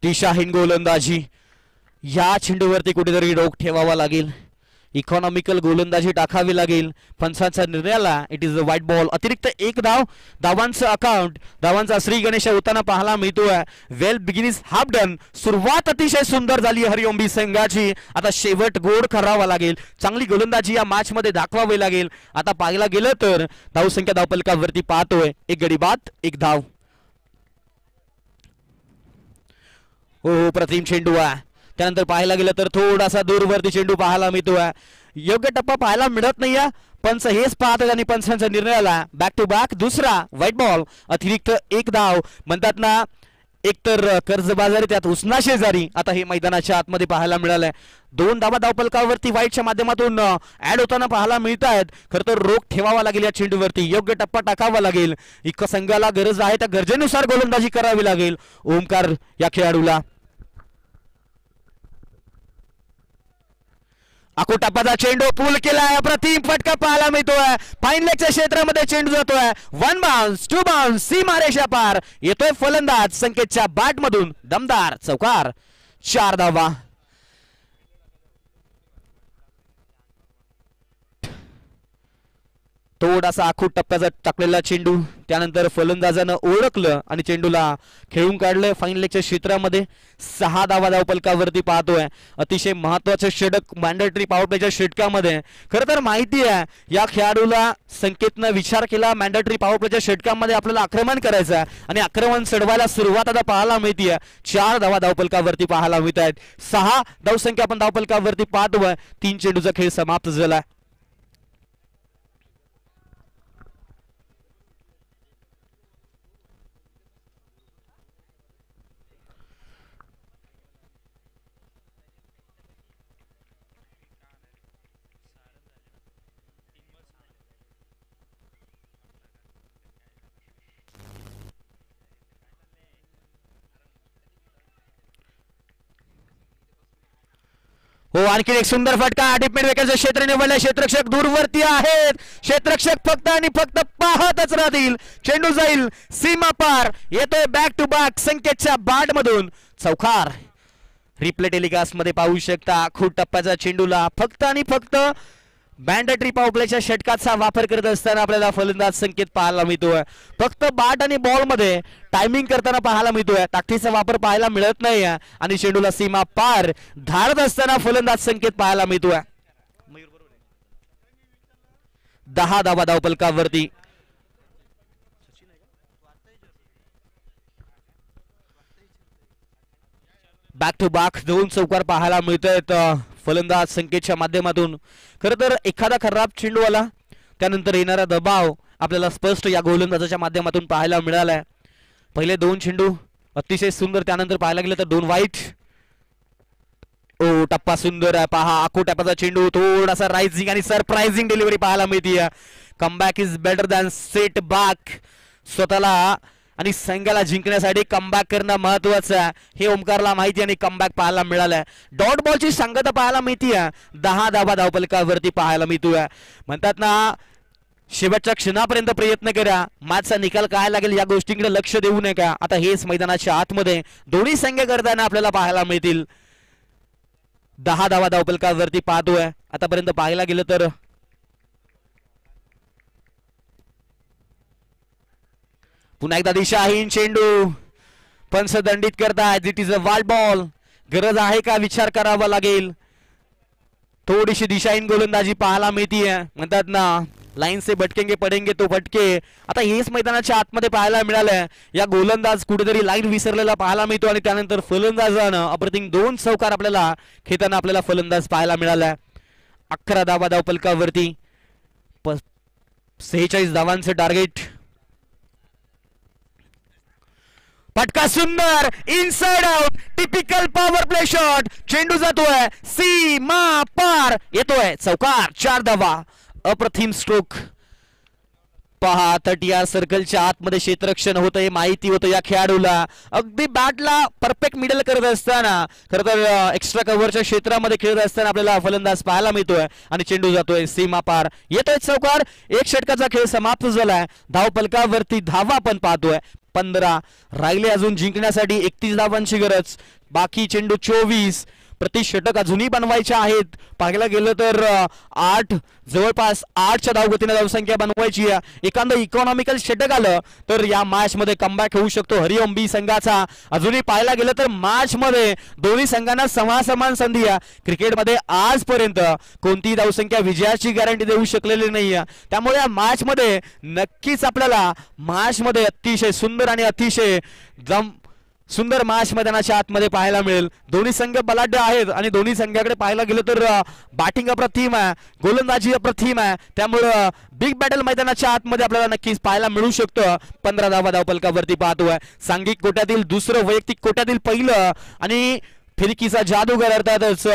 दिशाहीन गोलंदाजी. या चेंडूवरती कुठेतरी रोख ठेवावा लागेल. इकॉनॉमिकल गोलंदाजी टाकावी लागेल. पंचांच्या निर्णयाला it is a white ball. अतिरिक्त 1 धाव. धावांचं अकाउंट धावांचा श्री गणेश होताना पाहायला मिळतोय. वेल बिगिनिंग हाफ डन. सुरुवात अतिशय सुंदर झाली हरिओम बी संघाची. आता शेवट गोड करावा लागेल. चांगली गोलंदाजी या मॅच मध्ये दाखवावी लागेल. आता पाहायला गेलं तर धावसंख्या धावफलकावरती पाहतोय 1 गडी बाद 1 धाव. हो प्रतिम चेंडू आहे. त्यानंतर पाहायला गेलं तर थोडासा दूरवरती चेंडू पाहायला मिळतोय. योग्य टप्पा पाहायला मिळत नाहीये. पंच हेच पाहतात आणि पंचांच्या निर्णयाला बॅक टू बॅक दुसरा व्हाईट बॉल. अतिरिक्त 1 धाव. म्हणतात ना एकतर कर्जबाजारी त्यात उसना शेजारी. आता हे मैदानाच्या आतमध्ये पाहायला मिळालंय. 2 धावा धावफलकावरती व्हाईटच्या माध्यमातून ऍड होताना पाहायला मिळत आहेत. खरं तर रोख ठेवावा लागेल या चेंडूवरती. योग्य टप्पा टाकावा लागेल. इतकं संघाला गरज आहे त्या गरजेनुसार गोलंदाजी करावी लागेल ओमकार या खेळाडूला. अकोटापाचा चेंडू पूल केलाय. अप्रतिम फटका पाहायला मिळतोय. फाईन लेगच्या क्षेत्रामध्ये चेंडू जातोय. 1 बाउन्स 2 बाउन्स सीमारेषा पार. येतोय फलंदाज संकेतच्या बॅट मधून दमदार चौकार. 4 धावा. थोडासा आखूट टप्प्याचा टाकलेला चेंडू. त्यानंतर फलंदाजानं ओळखलं आणि चेंडूला खेळून काढलं फाईन लेगच्या क्षेत्रामध्ये. 6 धावा धावफलकावरती पाहतोय. अतिशय महत्वाचं षटक मॅन्डेटरी पॉवर प्लेच्या षटकामध्ये. खरं तर माहिती आहे या खेळाडूला संकेतनं विचार केला मॅन्डेटरी पॉवर प्लेच्या षटकामध्ये आपल्याला आक्रमण करायचं आहे आणि आक्रमण चढवायला सुरुवात आता पाहायला मिळतीये. 4 धावा धावफलकावरती पाहायला मिळत आहेत. 6 धावसंख्या आपण धावफलकावरती पाहतोय. 3 चेंडूचा खेळ समाप्त झाला. हो आणखी एक सुंदर फटका. डिपमेंट वेकेचं क्षेत्र निवडलं. क्षेत्ररक्षक दूरवरती आहेत. क्षेत्ररक्षक फक्त आणि फक्त पाहतच राहतील. चेंडू जाईल सीमा पार. येतोय बॅक टू बॅक संकेतच्या बॅट मधून चौकार. रिप्ले टेलिकास्ट मध्ये पाहू शकता. खूप टप्प्याचा चेंडूला फक्त आणि फक्त मॅन्डेटरी पॉवर प्लेच्या षटकाचा वापर करत असताना आपल्याला फलंदाज संकेत पाहायला मिळतोय. फक्त बॅट आणि बॉल मध्ये टायमिंग करताना पाहायला मिळतोय. ताकदीचा वापर पाहायला मिळत नाही आणि चेंडूला सीमा पार धाडत असताना फलंदाज संकेत पाहायला मिळतोय. 10 धावा धावफलकावरती. बॅक टू बॅक 2 चौकार पाहायला मिळत आहेत फलंदाज संकेतच्या माध्यमातून. खरं तर एखादा खराब चेंडू आला त्यानंतर येणारा दबाव आपल्याला स्पष्ट या गोलंदाजाच्या माध्यमातून पाहायला मिळालाय. पहिले 2 चेंडू अतिशय सुंदर. त्यानंतर पाहायला गेलं तर 2 वाईट. ओ टप्पा सुंदर आहे पहा. आखो टप्प्याचा चेंडू थोडासा रायझिंग आणि सरप्राइझिंग डिलिव्हरी पाहायला मिळते. Comeback is better than set back. स्वतःला आणि संघाला जिंकण्यासाठी कमबॅक करणं महत्वाचं आहे हे ओमकारला माहिती आणि कमबॅक पाहायला मिळालंय. डॉट बॉलची संगत पाहायला मिळतीये. 10 धावा धावफलकावरती पाहायला मिळतोय. म्हणतात ना शेवटच्या क्षणापर्यंत प्रयत्न करा. मॅचचा निकाल काय लागेल या गोष्टींकडे लक्ष देऊ नका. आता हेच मैदानाच्या आतमध्ये दोन्ही संघ करताना आपल्याला पाहायला मिळतील. 10 धावा धावफलकावरती पाहतोय. आतापर्यंत पाहायला गेलं तर पुन्हा एकदा दिशाहीन चेंडू. पंच दंडित करतायत. It is a wide ball. गरज आहे का विचार करावा लागेल. थोडीशी दिशाहीन गोलंदाजी पाहायला मिळतीये. म्हणतात ना लाईन से भटकेंगे पडेंगे तो भटके. आता हेच मैदानाच्या आतमध्ये पाहायला मिळालंय. या गोलंदाज कुठेतरी लाईन विसरलेला पाहायला मिळतो आणि त्यानंतर फलंदाजानं अप्रतिम 2 चौकार आपल्याला खेळताना आपल्याला फलंदाज पाहायला मिळालाय. 11 धावा धावफलकावरती. 46 धावांचं टार्गेट. फटका सुंदर inside out, typical power play shot. चेंडू जातोय सीमा पार, येतोय चौकार. 4 धावा. अप्रतिम स्ट्रोक. पहा 30 सर्कलच्या आतमध्ये क्षेत्ररक्षण होतं हे माहिती होतं या खेळाडूला. अगदी बॅटला परफेक्ट मिडल करत असताना, खरं तर एक्स्ट्रा कव्हरच्या क्षेत्रामध्ये खेळत असताना आपल्याला फलंदाज पाहायला मिळतोय आणि चेंडू जातोय सीमा पार, येतोय चौकार. 1 षटकाचा खेळ समाप्त झालाय. धावफलकावरती धावा आपण पाहतोय 15 राहिले अजून जिंकण्यासाठी. 31 धावांची गरज. बाकी चेंडू 24. प्रति षटक अजूनही बनवायचे आहेत. पाहायला गेलं तर 8 जवळपास 8च्या धावगतीने धावसंख्या बनवायची आहे. एखादं इकॉनॉमिकल षटक आलं तर या मॅच मध्ये कमबॅक होऊ शकतो हरिओम बी संघाचा. अजूनही पाहायला गेलं तर मॅच मध्ये दोन्ही संघांना समान संधी आहे. क्रिकेटमध्ये आजपर्यंत कोणतीही धावसंख्या विजयाची गॅरंटी देऊ शकलेली नाहीये. त्यामुळे या मॅच मध्ये नक्कीच आपल्याला मॅच मध्ये अतिशय सुंदर आणि अतिशय सुंदर मॅच मैदानाच्या आतमध्ये पाहायला मिळेल. दोन्ही संघ बलाढ्य आहेत आणि दोन्ही संघाकडे पाहायला गेलं तर बॅटिंग अप्रतिम आहे, गोलंदाजी अप्रतिम आहे. त्यामुळं बिग बॅटल मैदानाच्या आतमध्ये आपल्याला नक्कीच पाहायला मिळू शकतं. 15 धावा धावफलकावरती पाहतोय. सांघिक कोट्यातील दुसरं, वैयक्तिक कोट्यातील पहिलं आणि फिरकीचा जादूगार अर्थातच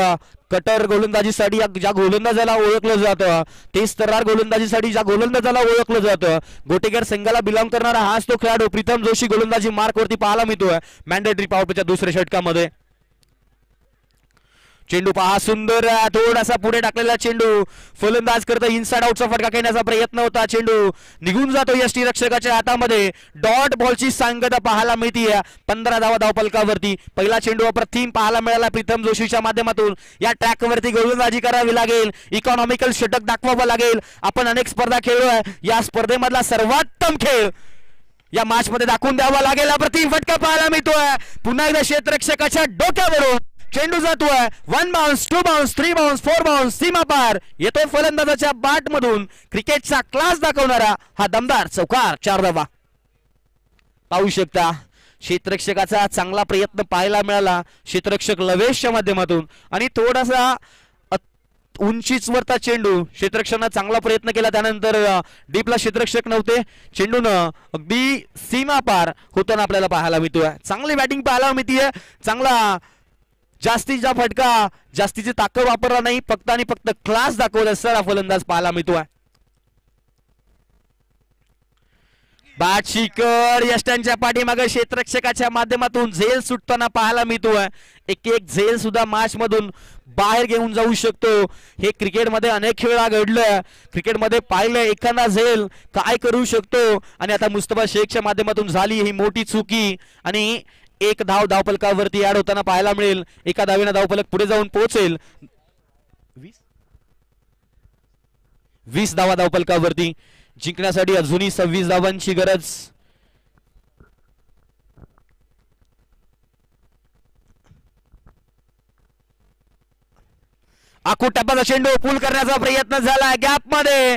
कटर गोलंदाजीसाठी ज्या गोलंदाजाला ओळखलं जातं, तेच तर्रार गोलंदाजीसाठी ज्या गोलंदाजाला ओळखलं जातं, गोटेकर संघाला बिलॉंग करणारा हाच तो खेळाडू प्रीतम जोशी गोलंदाजी मार्कवरती पाहायला मिळतोय मॅन्डेटरी पॉवर प्लेच्या दुसऱ्या षटकामध्ये. चेंडू पहा सुंदर, थोडासा पुढे टाकलेला चेंडू. फलंदाज करता इनसाइड आउटचा फटका खेळण्याचा प्रयत्न होता. चेंडू निघून जातो यष्टी रक्षकाच्या हातामध्ये. डॉट बॉलची सांगता पाहायला मिळते 15 धावा धावफलकावरती. पहिला चेंडू अप्रतिम पाहायला मिळाला प्रीतम जोशीच्या माध्यमातून. या ट्रॅकवरती गोलंदाजी करावी लागेल, इकॉनॉमिकल षटक दाखवावं लागेल. आपण अनेक स्पर्धा खेळलोय, या स्पर्धेमधला सर्वोत्तम खेळ या मॅच मध्ये दाखवून द्यावा लागेल. अप्रतिम फटका पाहायला मिळतोय. पुन्हा एकदा क्षेत्ररक्षकाच्या डोक्यावरून चेंडू जातोय. 1 बाउन्स, 2 बाउन्स, 3 बाउन्स, 4 बाउन्स, सीमा पार, येतोय फलंदाजाच्या बॅट मधून. क्रिकेटचा क्लास दाखवणारा हा दमदार चौकार. 4 धावा. पाहू शकता क्षेत्ररक्षकाचा चांगला प्रयत्न पाहायला मिळाला क्षेत्ररक्षक लवेशच्या माध्यमातून आणि थोडासा उंचीवरचा चेंडू क्षेत्ररक्षकानं चांगला प्रयत्न केला. त्यानंतर डीपला क्षेत्ररक्षक नव्हते. चेंडूनं अगदी सीमा पार होताना आपल्याला पाहायला मिळतोय. चांगली बॅटिंग पाहायला मिळतीये. चांगला जास्तीचा फटका, जास्तीची ताकद वापरला नाही, फक्त आणि फक्त क्लास दाखवत असणारा फलंदाज पाहायला मिळतोय. बॅट कर यष्टांच्या पाठीमागे क्षेत्ररक्षकाच्या माध्यमातून झेल सुटताना पाहायला मिळतोय. एक झेल सुद्धा मॅच मधून बाहेर घेऊन जाऊ शकतो. हे क्रिकेटमध्ये अनेक खेळा घडलं. क्रिकेटमध्ये पाहिलं एखादा झेल काय करू शकतो आणि आता मुस्तफा शेखच्या माध्यमातून झाली ही मोठी चुकी आणि 1 धाव धावफलकावरती ऍड होताना पाहायला मिळेल. एका धावेनं धावफलक पुढे जाऊन पोहोचेल. 20 धावा धावफलकावरती. जिंकण्यासाठी अजूनही 26 धावांची गरज. आखू टप्प्याचा चेंडू पूल करण्याचा प्रयत्न झाला. गॅप मध्ये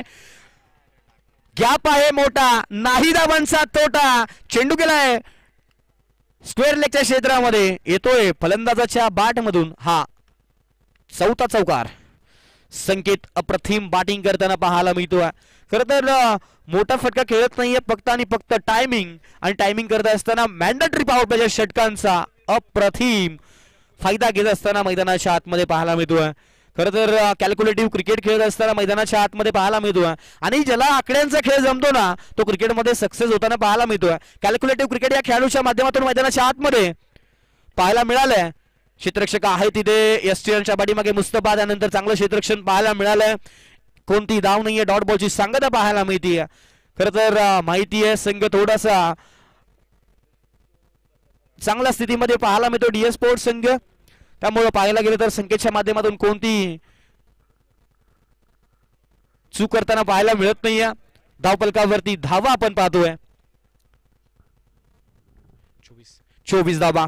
गॅप आहे मोठा, नाही धावांचा तोटा. चेंडू गेलाय स्क्वेअर लेगच्या क्षेत्रामध्ये, येतोय फलंदाजाच्या बॅट मधून हा 4था चौकार. संकेत अप्रतिम बॅटिंग करताना पाहायला मिळतोय. खरं तर मोठा फटका खेळत नाहीये, फक्त आणि फक्त टायमिंग आणि टायमिंग करत असताना मॅन्डेटरी पॉवर प्लेच्या षटकांचा अप्रतिम फायदा घेत असताना मैदानाच्या आतमध्ये पाहायला मिळतोय. खरं तर कॅल्क्युलेटिव्ह क्रिकेट खेळत असताना मैदानाच्या आतमध्ये पाहायला मिळतोय आणि ज्याला आकड्यांचा खेळ जमतो ना तो क्रिकेटमध्ये सक्सेस होताना पाहायला मिळतोय. कॅल्क्युलेटिव्ह क्रिकेट या खेळाडूच्या माध्यमातून मैदानाच्या आतमध्ये पाहायला मिळालंय. क्षेत्ररक्षक आहे तिथे एसटीएनच्या पाठीमागे मुस्तफा, त्यानंतर चांगलं क्षेत्ररक्षण पाहायला मिळालंय. कोणती धाव नाहीये, डॉट बॉलची सांगता पाहायला मिळतीये. खरं तर माहिती आहे संघ थोडासा चांगल्या स्थितीमध्ये पाहायला मिळतो डीएस स्पोर्ट्स संघ. त्यामुळे पाहायला गेलं तर संकेतच्या माध्यमातून कोणती चूक करताना पाहायला मिळत नाहीये. धावफलकावरती धावा आपण पाहतोय 24 धावा.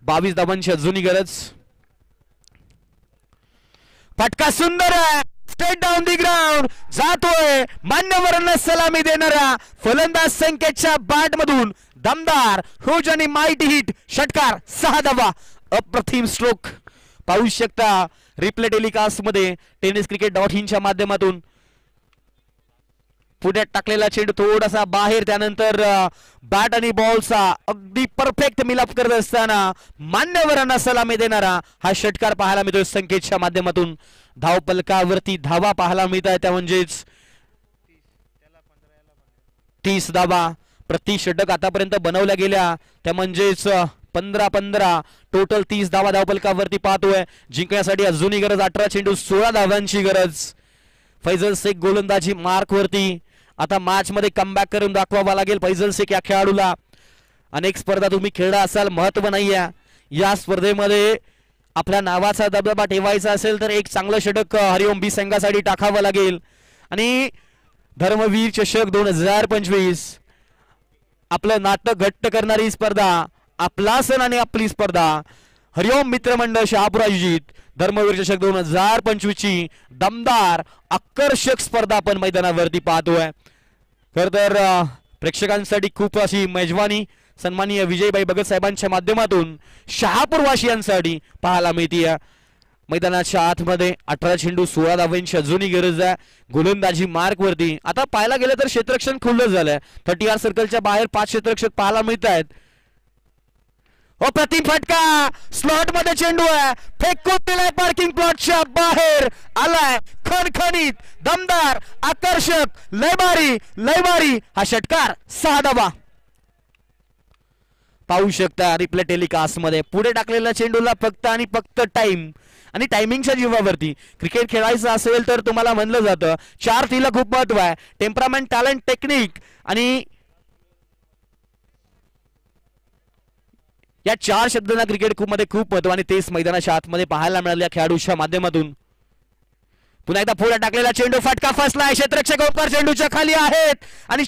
22 धावांची अजूनही गरज. फटका सुंदर आहे, स्ट्रेट डाऊन दी ग्राउंड जातोय. मान्यवरांना सलामी देणारा फलंदाज संकेतच्या बॅट मधून दमदार हुज आणि माइटी हिट. षटकार 6 धावा. अप्रतिम स्ट्रोक पाहू शकता रिप्ले टेलिकास्ट मध्ये टेनिस क्रिकेट .in च्या माध्यमातून. पुढे टाकलेला चेंडू थोडासा बाहेर, त्यानंतर बॅट आणि बॉलचा अगदी परफेक्ट मिलाप करत असताना मान्यवरांना सलामी देणारा हा षटकार पाहायला मिळतोय संकेतच्या माध्यमातून. धावपलकावरती धावा पाहायला मिळत आहे, त्या म्हणजेच 30 धावा प्रति षटक आतापर्यंत बनवल्या गेल्या, त्या म्हणजेच 15-15 टोटल 30 धावा धावपलकावरती पाहतोय. जिंकण्यासाठी अजूनही गरज 18 चेंडू 16 धावांची गरज. फैजल शेख गोलंदाजी मार्क वरती. आता मॅच मध्ये कमबॅक करून दाखवावा लागेल फैजल शेख या खेळाडूला. अनेक स्पर्धा तुम्ही खेळला असाल, महत्व नाहीये या स्पर्धेमध्ये. आपल्या नावाचा दबदबा ठेवायचा असेल तर एक चांगलं षटक हरिओम बी संघासाठी टाकावं लागेल. आणि धर्मवीर चषक 2025 आपलं नातं घट्ट करणारी स्पर्धा, आपला सण आणि आपली स्पर्धा, हरिओम मित्रमंडळ शहापूर आयोजित धर्मवीर चषक 2025 ची दमदार आकर्षक स्पर्धा आपण मैदानावरती पाहतोय. खर तर प्रेक्षकांसाठी खूप अशी मेजवानी सन्माननीय विजयभाई भगत साहेबांच्या माध्यमातून शहापूर वासियांसाठी पाहायला मिळते. मैदानाच्या आतमध्ये 18 चेंडू 16 धावांची अजूनही गरज आहे गोलंदाजी मार्क वरती. आता पाहायला गेलं तर क्षेत्ररक्षण खुलं झालंय. 30 सर्कलच्या बाहेर 5 क्षेत्ररक्षक पाहायला मिळत आहेत. अप्रतिम फटका, स्लॉट मध्ये चेंडू आहे, फेकून दिलाय पार्किंग प्लॉटच्या बाहेर, आलाय खणखणीत दमदार आकर्षक लयबारी हा षटकार 6 धावा पाहू शकता रिप्ले टेलिकास्ट मध्ये. पुढे टाकलेल्या चेंडूला फक्त आणि फक्त टाइम आणि टायमिंगच्या जीवावरती क्रिकेट खेळायचं असेल तर तुम्हाला म्हणलं जातं 4 Tला खूप महत्व आहे. टेम्परामेंट, टॅलेंट, टेक्निक आणि या 4 शब्दांना क्रिकेट मध्ये खूप महत्व आणि तेच मैदानाच्या आतमध्ये पाहायला मिळाल्या खेळाडूच्या माध्यमातून. पुन्हा एकदा पुढे टाकलेला चेंडू, फटका फसलाय, क्षेत्ररक्षक ओंकार चेंडूच्या खाली आहेत आणि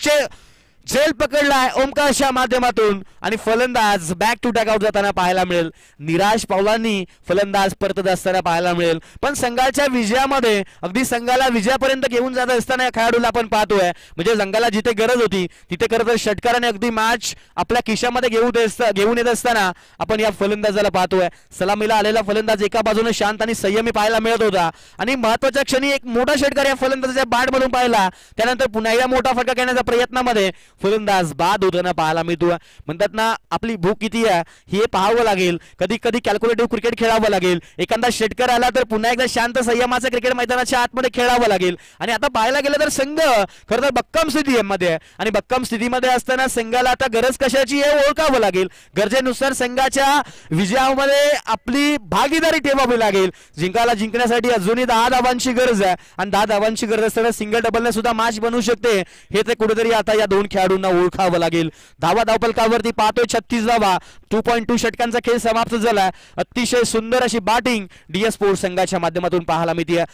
झेल पकडलाय ओमकारच्या माध्यमातून आणि फलंदाज बॅक टू टॅग आउट जाताना पाहायला मिळेल. निराश पावलांनी फलंदाज परतत असताना पाहायला मिळेल. पण संघाच्या विजयामध्ये अगदी संघाला विजयापर्यंत घेऊन जात असताना या खेळाडूला आपण पाहतोय. म्हणजे संघाला जिथे गरज होती तिथे खरं तर षटकाराने अगदी मॅच आपल्या खिशामध्ये घेऊन येत असताना आपण या फलंदाजाला पाहतोय. सलामीला आलेला फलंदाज एका बाजूने शांत आणि संयमी पाहायला मिळत होता आणि महत्वाच्या क्षणी एक मोठा षटकार या फलंदाजाच्या बॅट मधून पाहिला. त्यानंतर पुन्हा एकदा मोठा फटका घेण्याच्या प्रयत्नामध्ये फलंदाज बाद होताना पाहायला मिळतो. म्हणतात ना आपली भूक किती आहे हे पाहावं लागेल. कधी कधी कॅल्क्युलेटिव्ह क्रिकेट खेळावं लागेल. एखादा षटकार आला तर पुन्हा एकदा शांत संयमाचं क्रिकेट मैदानाच्या आतमध्ये खेळावं लागेल. आणि आता पाहायला गेलं तर संघ खरं तर बक्कम स्थितीमध्ये आणि बक्कम स्थितीमध्ये असताना संघाला आता गरज कशाची हे ओळखावं लागेल. गरजेनुसार संघाच्या विजयामध्ये आपली भागीदारी ठेवावी लागेल. जिंकण्यासाठी अजूनही 10 धावांची गरज आहे आणि 10 धावांची गरज असताना सिंगल डबलने सुद्धा मॅच बनवू शकते हे ते कुठेतरी आता या 2 खेळाडूंना ओळखावं लागेल. धावपलकावरती पाहतोय 36 धावा. 2.2 षटकांचा खेळ समाप्त झाला. अतिशय सुंदर अशी बॅटिंग डीएस स्पोर्ट्स संघाच्या माध्यमातून पाहायला मिळते.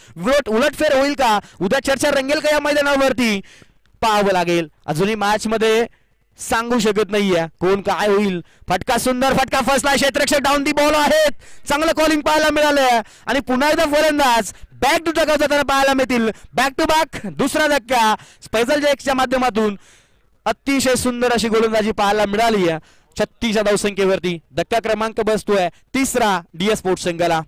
उलटफेर होईल का, उद्या चर्चा रंगेल का या मैदानावरती पाहावं लागेल. अजूनही मॅच मध्ये सांगू शकत नाहीये कोण काय होईल. फटका, सुंदर फटका फसला, क्षेत्ररक्षक डाऊन दी बॉल आहेत. चांगलं कॉलिंग पाहायला मिळालंय आणि पुन्हा एकदा फलंदाज बॅक टू टॅग जाताना पाहायला मिळतील. बॅक टू बॅक दुसरा धक्का फैजल शेखच्या माध्यमातून अतिशय सुंदर अशी गोलंदाजी पाहायला मिळाली आहे. 36 धावसंख्येवरती धक्का क्रमांक बसतोय 3रा डीएस स्पोर्ट्स संघाला.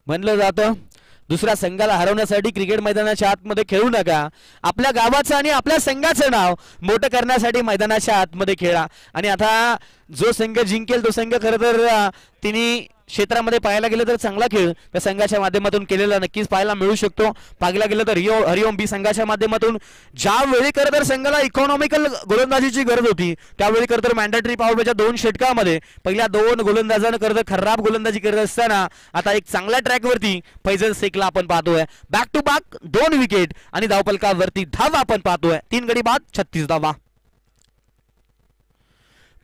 म्हणलं जातं दुसऱ्या संघाला हरवण्यासाठी क्रिकेट मैदानाच्या आतमध्ये खेळू नका. आपल्या गावाचं आणि आपल्या संघाचं नाव मोठं करण्यासाठी मैदानाच्या आतमध्ये खेळा. आणि आता जो संघ जिंकेल तो संघ खरं तर तिने क्षेत्रामध्ये पाहायला गेलं तर चांगला खेळ त्या संघाच्या माध्यमातून केलेला नक्कीच पाहायला मिळू शकतो. पाहायला गेलं तर हरिओम बी संघाच्या माध्यमातून ज्यावेळी खरं तर संघाला इकॉनॉमिकल गोलंदाजीची गरज होती त्यावेळी खरं तर मॅन्डेटरी पॉवर प्लेच्या 2 षटकामध्ये पहिल्या 2 गोलंदाजांना खरं तर खराब गोलंदाजी करत असताना आता एक चांगल्या ट्रॅकवरती फैजल शेखला आपण पाहतोय. बॅक टू बॅक 2 विकेट आणि धावपलकावरती धावा आपण पाहतोय. 3 गडी बाद 36 धावा.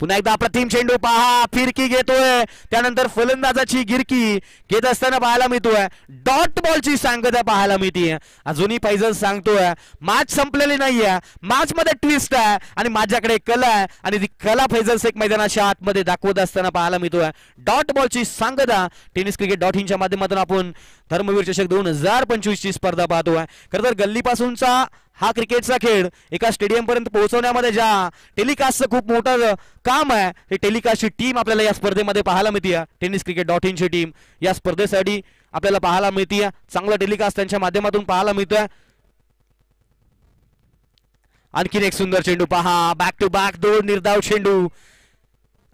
पुन्हा एकदा अप्रतिम चेंडू पहा, फिरकी घेतोय, त्यानंतर फलंदाजाची गिरकी घेत असताना पाहायला मिळतोय. डॉट बॉलची सांगता पाहायला मिळते. अजूनही फैजल सांगतोय मॅच संपलेली नाहीये, मॅच मध्ये ट्विस्ट आहे आणि माझ्याकडे कला आहे आणि ती कला फैजल शेख मैदानाच्या आतमध्ये दाखवत असताना पाहायला मिळतोय. डॉट बॉलची सांगता टेनिस क्रिकेट .in च्या माध्यमातून आपण धर्मवीर चषक 2025 ची स्पर्धा पाहतोय. खरं तर गल्लीपासूनचा हा क्रिकेटचा खेळ एका स्टेडियम पर्यंत पोहोचवण्यामध्ये ज्या टेलिकास्टचं खूप मोठं काम आहे, हे टेलिकास्टची टीम आपल्याला या स्पर्धेमध्ये पाहायला मिळते. टेनिस क्रिकेट .in ची टीम या स्पर्धेसाठी आपल्याला पाहायला मिळते. चांगला टेलिकास्ट त्यांच्या माध्यमातून पाहायला मिळतोय. आणखीन एक सुंदर चेंडू पहा, बॅक टू बॅक 2 निर्धाव चेंडू,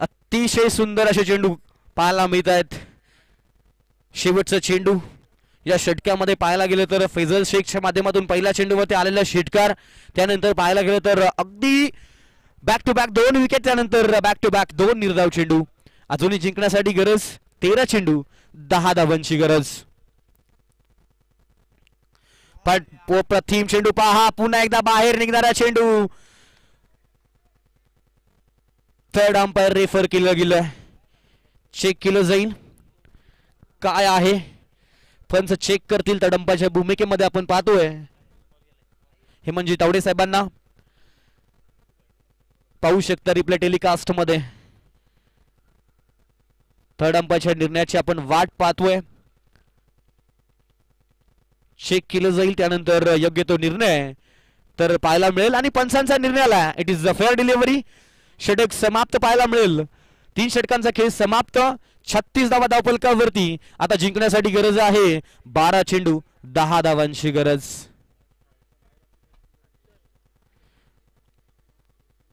अतिशय सुंदर असे चेंडू पाहायला मिळत आहेत. शेवटचा चेंडू या षटकामध्ये पाहायला गेलं तर फैजल शेखच्या माध्यमातून पहिल्या चेंडूवरती आलेला षटकार, त्यानंतर पाहायला गेलं तर अगदी बॅक टू बॅक 2 विकेट, त्यानंतर बॅक टू बॅक 2 निर्धाव चेंडू. अजूनही जिंकण्यासाठी गरज 13 चेंडू 10 धावांची गरज. प्रथम चेंडू पहा, पुन्हा एकदा बाहेर निघणारा चेंडू. थर्ड अंपायर रेफर केलं गेलं, चेक केलं जाईल काय आहे, पंच चेक करतील. तडंपाच्या भूमिकेमध्ये आपण पाहतोय हेमंतजी तावडे साहेबांना, पाहू शकता रिप्ले टेलिकास्ट मध्ये. थर्ड अंपायरच्या निर्णयाची आपण वाट पाहतोय. चेक केलं जाईल, त्यानंतर योग्य तो निर्णय तर पाहायला मिळेल. आणि पंचांचा निर्णय आला, it is the fair delivery. षटक समाप्त पाहायला मिळेल. 3 षटकांचा खेळ समाप्त. 36 धावा धावफलकावरती. आता जिंकण्यासाठी गरज आहे 12 चेंडू 10 धावांची गरज.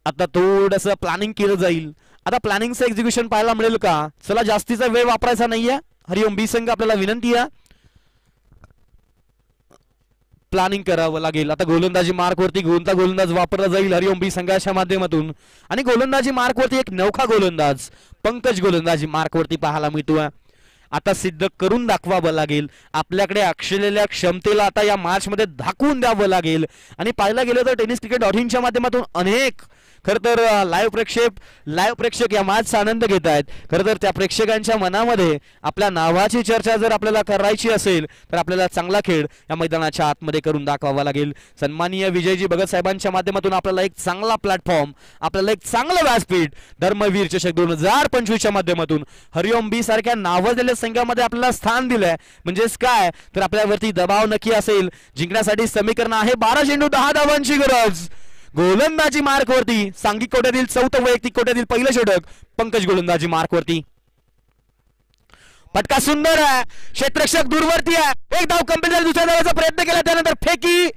आता थोडस प्लॅनिंग केलं जाईल. आता प्लॅनिंगचं एक्झिक्युशन पाहायला मिळेल का? चला, जास्तीचा वेळ वापरायचा नाहीये. हरिओम बी संघ आपल्याला विनंती आहे, प्लॅनिंग करावं लागेल. आता गोलंदाजी मार्कवरती कोणता गोलंदाज वापरला जाईल हरिओम बी संघाच्या माध्यमातून, आणि गोलंदाजी मार्कवरती एक नौखा गोलंदाज पंकज गोलंदाजी मार्कवरती पाहायला मिळतोय. आता सिद्ध करून दाखवावं लागेल. आपल्याकडे असलेल्या क्षमतेला आता या मॅच मध्ये दाखवून द्यावं लागेल. आणि पाहायला गेलं तर टेनिस क्रिकेट .in च्या माध्यमातून अनेक खर तर लाईव्ह प्रेक्षक या मॅचचा आनंद घेत आहेत. खरं तर त्या प्रेक्षकांच्या मनामध्ये आपल्या नावाची चर्चा जर आपल्याला करायची असेल तर आपल्याला चांगला खेळ या मैदानाच्या आतमध्ये करून दाखवावा लागेल. सन्माननीय विजयजी भगत साहेबांच्या माध्यमातून आपल्याला एक चांगला प्लॅटफॉर्म, आपल्याला एक चांगलं व्यासपीठ धर्मवीर चषक 2025 च्या माध्यमातून हरिओम बी सारख्या नावाजलेल्या संघामध्ये आपल्याला स्थान दिलंय. म्हणजेच काय तर आपल्यावरती दबाव नक्की असेल. जिंकण्यासाठी समीकरण आहे 12 चेंडू 10 धावांची गरज. गोलंदाजी मार्कवरती सांघिक कोट्यातील 4थं वैयक्तिक कोट्यातील पहिलं षटक पंकज गोलंदाजी मार्कवरती. फटका सुंदर आहे, क्षेत्ररक्षक दूरवरती आहे. एक धाव कंप्लीट झाली, दुसऱ्या धावाचा प्रयत्न केला, त्यानंतर फेकी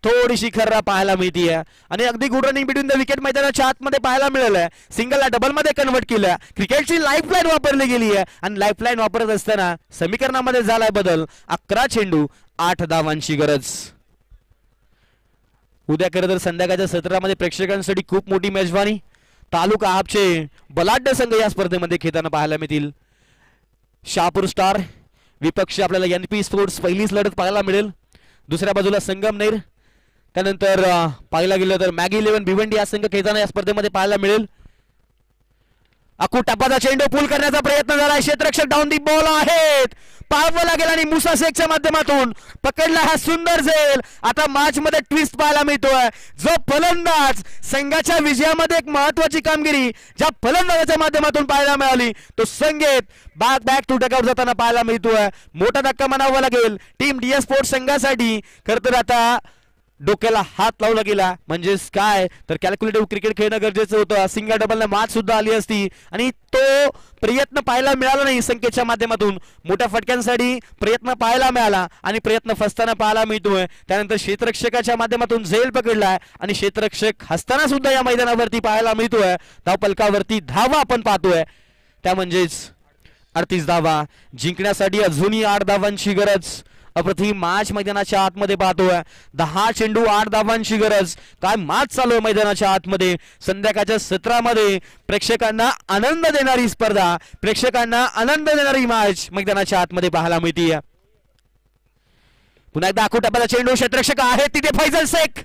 थोडीशी खर्रा पाहायला मिळते आणि अगदी good running between the wicket मैदानाच्या आतमध्ये पाहायला मिळालं आहे. सिंगलला डबल मध्ये कन्वर्ट केलं. क्रिकेटची लाईफलाईन वापरली गेली आहे आणि लाईफलाईन वापरत असताना समीकरणामध्ये झालाय बदल. 11 चेंडू 8 धावांची गरज. उद्या खरं तर संध्याकाळच्या सत्रामध्ये प्रेक्षकांसाठी खूप मोठी मेजवानी. तालुका आपचे बलाढ्य संघ या स्पर्धेमध्ये खेळताना पाहायला मिळतील. शहापूर स्टार विपक्ष आपल्याला NP स्पोर्ट्स पहिलीच लढत पाहायला मिळेल. दुसऱ्या बाजूला संगमनेर, त्यानंतर पाहायला गेलं तर मॅगी 11 भिवंडी या संघ खेळताना या स्पर्धेमध्ये पाहायला मिळेल. अकू टप्पाचा चेंडू पूल करण्याचा प्रयत्न झाला. क्षेत्ररक्षक डाऊन दी बॉल आहेत, पाहावं लागेल आणि मुसा शेखच्या माध्यमातून पकडला हा सुंदर झेल. आता मॅच मध्ये ट्विस्ट पाहायला मिळतोय. जो फलंदाज संघाच्या विजयामध्ये एक महत्वाची कामगिरी ज्या फलंदाजाच्या माध्यमातून पाहायला मिळाली तो संगीत बॅक टू डकआउट जाताना पाहायला मिळतोय. मोठा धक्का म्हणावा लागेल टीम DS स्पोर्ट्स संघासाठी. खरं तर आता डोक्याला हात लावला गेला. म्हणजेच काय तर कॅल्क्युलेटिव्ह क्रिकेट खेळणं गरजेचं होतं. सिंगल डबलने मॅच सुद्धा आली असती आणि तो प्रयत्न पाहायला मिळाला नाही. संकेतच्या माध्यमातून मोठ्या फटक्यांसाठी प्रयत्न पाहायला मिळाला आणि प्रयत्न फसताना पाहायला मिळतोय. त्यानंतर क्षेत्ररक्षकाच्या माध्यमातून झेल पकडलाय आणि क्षेत्ररक्षक हसताना सुद्धा या मैदानावरती पाहायला मिळतोय. धावफलकावरती धावा आपण पाहतोय त्या म्हणजेच 38 धावा. जिंकण्यासाठी अजूनही 8 धावांची गरज. अप्रतिम मॅच मैदानाच्या आतमध्ये पाहतोय. 10 चेंडू 8 धावांची गरज. काय मॅच चालू आहे मैदानाच्या आतमध्ये. संध्याकाळच्या सत्रामध्ये प्रेक्षकांना आनंद देणारी स्पर्धा, प्रेक्षकांना आनंद देणारी मॅच मैदानाच्या आतमध्ये पाहायला मिळते. पुन्हा एकदा आखू टप्प्याला चेंडू, क्षेत्ररक्षक आहे तिथे फैजल शेख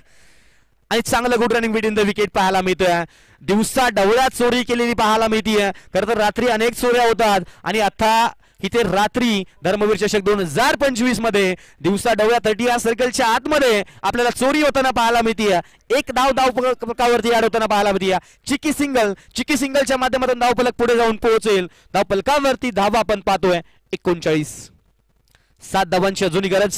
आणि चांगलं good running between the wicket पाहायला मिळतोय. दिवसा डवळ्यात चोरी केलेली पाहायला मिळतीये. खरं तर रात्री अनेक चोऱ्या होतात आणि आता इथे रात्री धर्मवीर चषक 2025 मध्ये दिवसा डवळ्या 30 सर्कलच्या आतमध्ये आपल्याला चोरी होताना पाहायला मिळतीये. एक धावफलकावरती ऍड होताना पाहायला मिळतीये. चिकी सिंगलच्या माध्यमातून धावफलक पुढे जाऊन पोहोचेल. धावफलकावरती धावा आपण पाहतोय 39. 7 धावांची अजूनही गरज.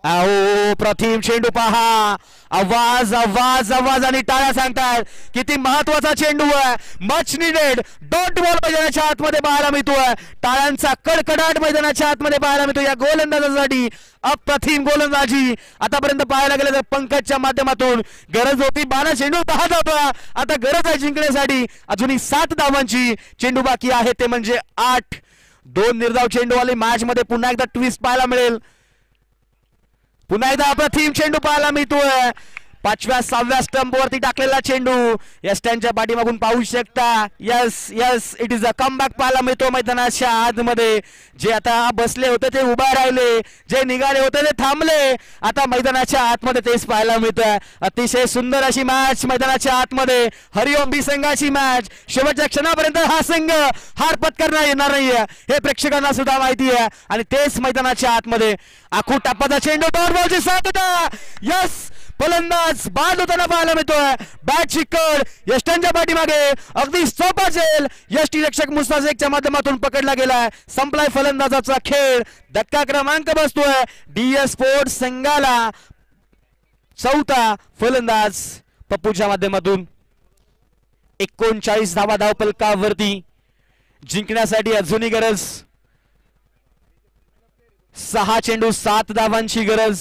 अहो प्रतिम चेंडू पहा, आवाज आवाज आवाज आणि टाळ्या सांगतात किती महत्वाचा चेंडू आहे. मच निडेड डॉट बॉल मैदानाच्या आतमध्ये पाहायला मिळतोय. टाळ्यांचा कडकडाट मैदानाच्या आतमध्ये पाहायला मिळतो या गोलंदाजासाठी. अप्रतिम गोलंदाजी आतापर्यंत पाहायला गेलं तर पंकजच्या माध्यमातून गरज होती 12 चेंडू पाहत होता. आता गरज आहे जिंकण्यासाठी. अजूनही 7 धावांची चेंडू बाकी आहे ते म्हणजे 8. 2 निर्धाव चेंडूवाली मॅच मध्ये पुन्हा एकदा ट्विस्ट पाहायला मिळेल. पुन्हा एकदा अप्रतिम चेंडू पाहायला मिळतोय. 5व्या 6व्या स्टंप वरती टाकलेला चेंडू या स्टँडच्या पाठीमागून पाहू शकता. Yes yes it is a comeback पाहायला मिळतो मैदानाच्या आतमध्ये. जे आता बसले होते ते उभा राहिले, जे निघाले होते ते थांबले. आता मैदानाच्या आतमध्ये तेच पाहायला मिळतंय. अतिशय सुंदर अशी मॅच मैदानाच्या आतमध्ये. हरिओम बी संघाची मॅच. शेवटच्या क्षणापर्यंत हा संघ हार पत्करता येणार नाहीये हे प्रेक्षकांना सुद्धा माहिती आहे. आणि तेच मैदानाच्या आतमध्ये आखू टापाचा चेंडू डॉट बॉलची साथ. यस फलंदाज बाद होताना पाहायला मिळतोय. बॅटची कड यष्टांच्या पाठीमागे अगदी सोपा झेल यष्टीरक्षक मुस्ताजेकच्या माध्यमातून पकडला गेलाय. संपलाय फलंदाजाचा खेळ. धक्का क्रमांक बसतोय डीएस स्पोर्ट्स संघाला. 4था फलंदाज पप्पूच्या माध्यमातून. 39 धावा धावफलकावरती. जिंकण्यासाठी अजूनही गरज 6 चेंडू 7 धावांची गरज.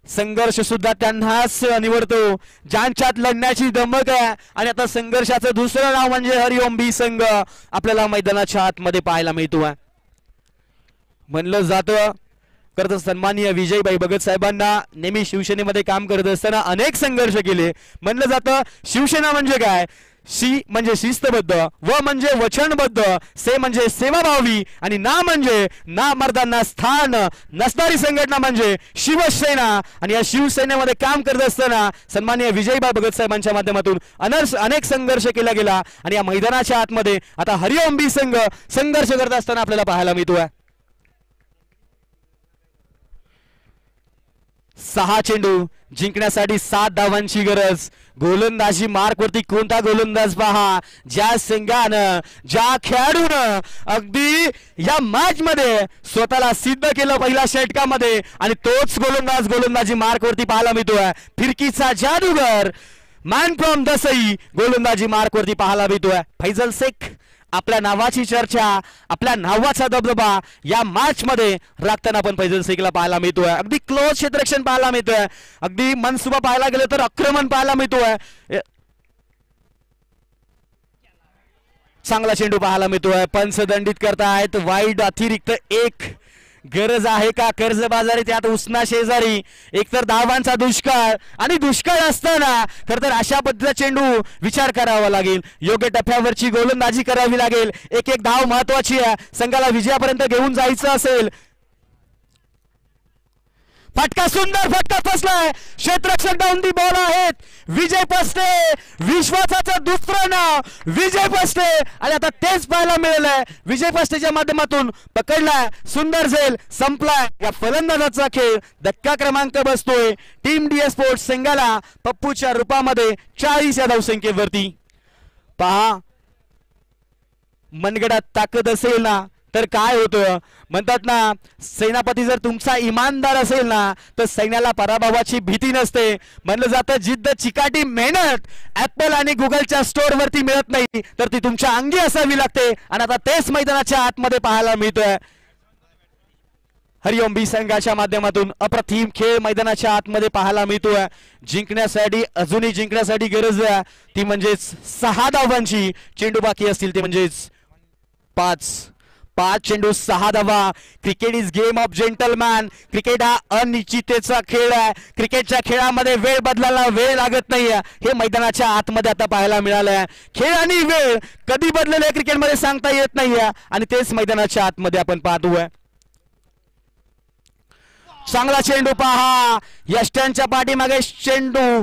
संघर्ष सुद्धा त्यांनाच निवडतो ज्यांच्यात लढण्याची धमक आहे. आणि आता संघर्षाचं दुसरं नाव म्हणजे हरिओम बी संघ आपल्याला मैदानाच्या आतमध्ये पाहायला मिळतो. म्हणलं जातं करत सन्माननीय विजयभाई भगत साहेबांना नेहमी शिवसेनेमध्ये काम करत असताना अनेक संघर्ष केले. म्हणलं जातं शिवसेना म्हणजे काय, शी म्हणजे शिस्तबद्ध, व म्हणजे वचनबद्ध, से म्हणजे सेवाभावी आणि ना म्हणजे ना मर्दांना स्थान नसणारी संघटना म्हणजे शिवसेना. आणि या शिवसेनेमध्ये काम करत असताना सन्माननीय विजयभाई भगत साहेबांच्या माध्यमातून अनेक संघर्ष केला गेला. आणि या मैदानाच्या आतमध्ये आता हरिओम बी संघ संघर्ष करत असताना आपल्याला पाहायला मिळतोय. 6 चेंडू जिंकण्यासाठी 7 धावांची गरज. गोलंदाजी मार्क वरती कोणता गोलंदाज पहा. ज्या संघानं ज्या खेळाडूनं अगदी या मॅच मध्ये स्वतःला सिद्ध केलं पहिल्या षटकामध्ये आणि तोच गोलंदाज गोलंदाजी मार्क वरती पाहायला मिळतोय. फिरकीचा जादूगर मॅन फ्रॉम दसई गोलंदाजी मार्क वरती पाहायला मिळतोय. फैजल शेख आपल्या नावाची चर्चा, आपल्या नावाचा दबदबा या मॅच मध्ये राखताना पण फैजल शेखला पाहायला मिळतोय. अगदी क्लोज क्षेत्ररक्षण पाहायला मिळतोय. अगदी मनसुबा पाहायला गेलं तर आक्रमण पाहायला मिळतोय. चांगला चेंडू पाहायला मिळतोय. पंच दंडित करतायत. वाईड अतिरिक्त 1 गरज आहे का कर्जबाजारी त्यात उसना शेजारी. एकतर धावांचा दुष्काळ आणि दुष्काळ असताना खर तर अशा पद्धतीचा चेंडू विचार करावा लागेल. योग्य टप्प्यावरची गोलंदाजी करावी लागेल. एक धाव महत्वाची आहे. संघाला विजयापर्यंत घेऊन जायचं असेल. फटका सुंदर फटका फसलाय. क्षेत्ररक्षक डाऊन दी बॉल आहेत. विजय पस्ते विश्वासाचं दुसरं नाव विजय पस्ते. आणि आता तेच पाहायला मिळालंय. विजय पस्तेच्या माध्यमातून पकडलाय सुंदर झेल. संपलाय या फलंदाजाचा खेळ. धक्का क्रमांक बसतोय टीम डीएस स्पोर्ट्स संघाला पप्पूच्या रूपामध्ये 40 या धावसंख्येवरती. पहा मनगडात ताकद असेल ना तर काय होतं. म्हणतात ना सेनापती जर तुमचा इमानदार असेल ना तर सैन्याला पराभवाची भीती नसते. म्हणलं जातं जिद्द चिकाटी मेहनत ऍपल आणि गुगलच्या स्टोअर वरती मिळत नाही तर ती तुमच्या अंगी असावी लागते. आणि आता तेच मैदानाच्या आतमध्ये पाहायला मिळतोय. हरिओम बी संघाच्या माध्यमातून अप्रतिम खेळ मैदानाच्या आतमध्ये पाहायला मिळतोय. जिंकण्यासाठी अजूनही जिंकण्यासाठी गरज आहे ती म्हणजेच 6 धावांची. चेंडू बाकी असतील ते म्हणजेच 5 चेंडू 6 धावा. Cricket is game of gentleman. Cricket हा अनिश्चिततेचा खेळ आहे. क्रिकेटच्या खेळामध्ये वेळ बदलायला वेळ लागत नाहीये हे मैदानाच्या आतमध्ये आता पाहायला मिळालंय. खेळ आणि वेळ कधी बदलेले क्रिकेटमध्ये सांगता येत नाहीये आणि तेच मैदानाच्या आतमध्ये आपण पाहतोय. चांगला चेंडू पहा. यष्ट्यांच्या पाठीमागे चेंडू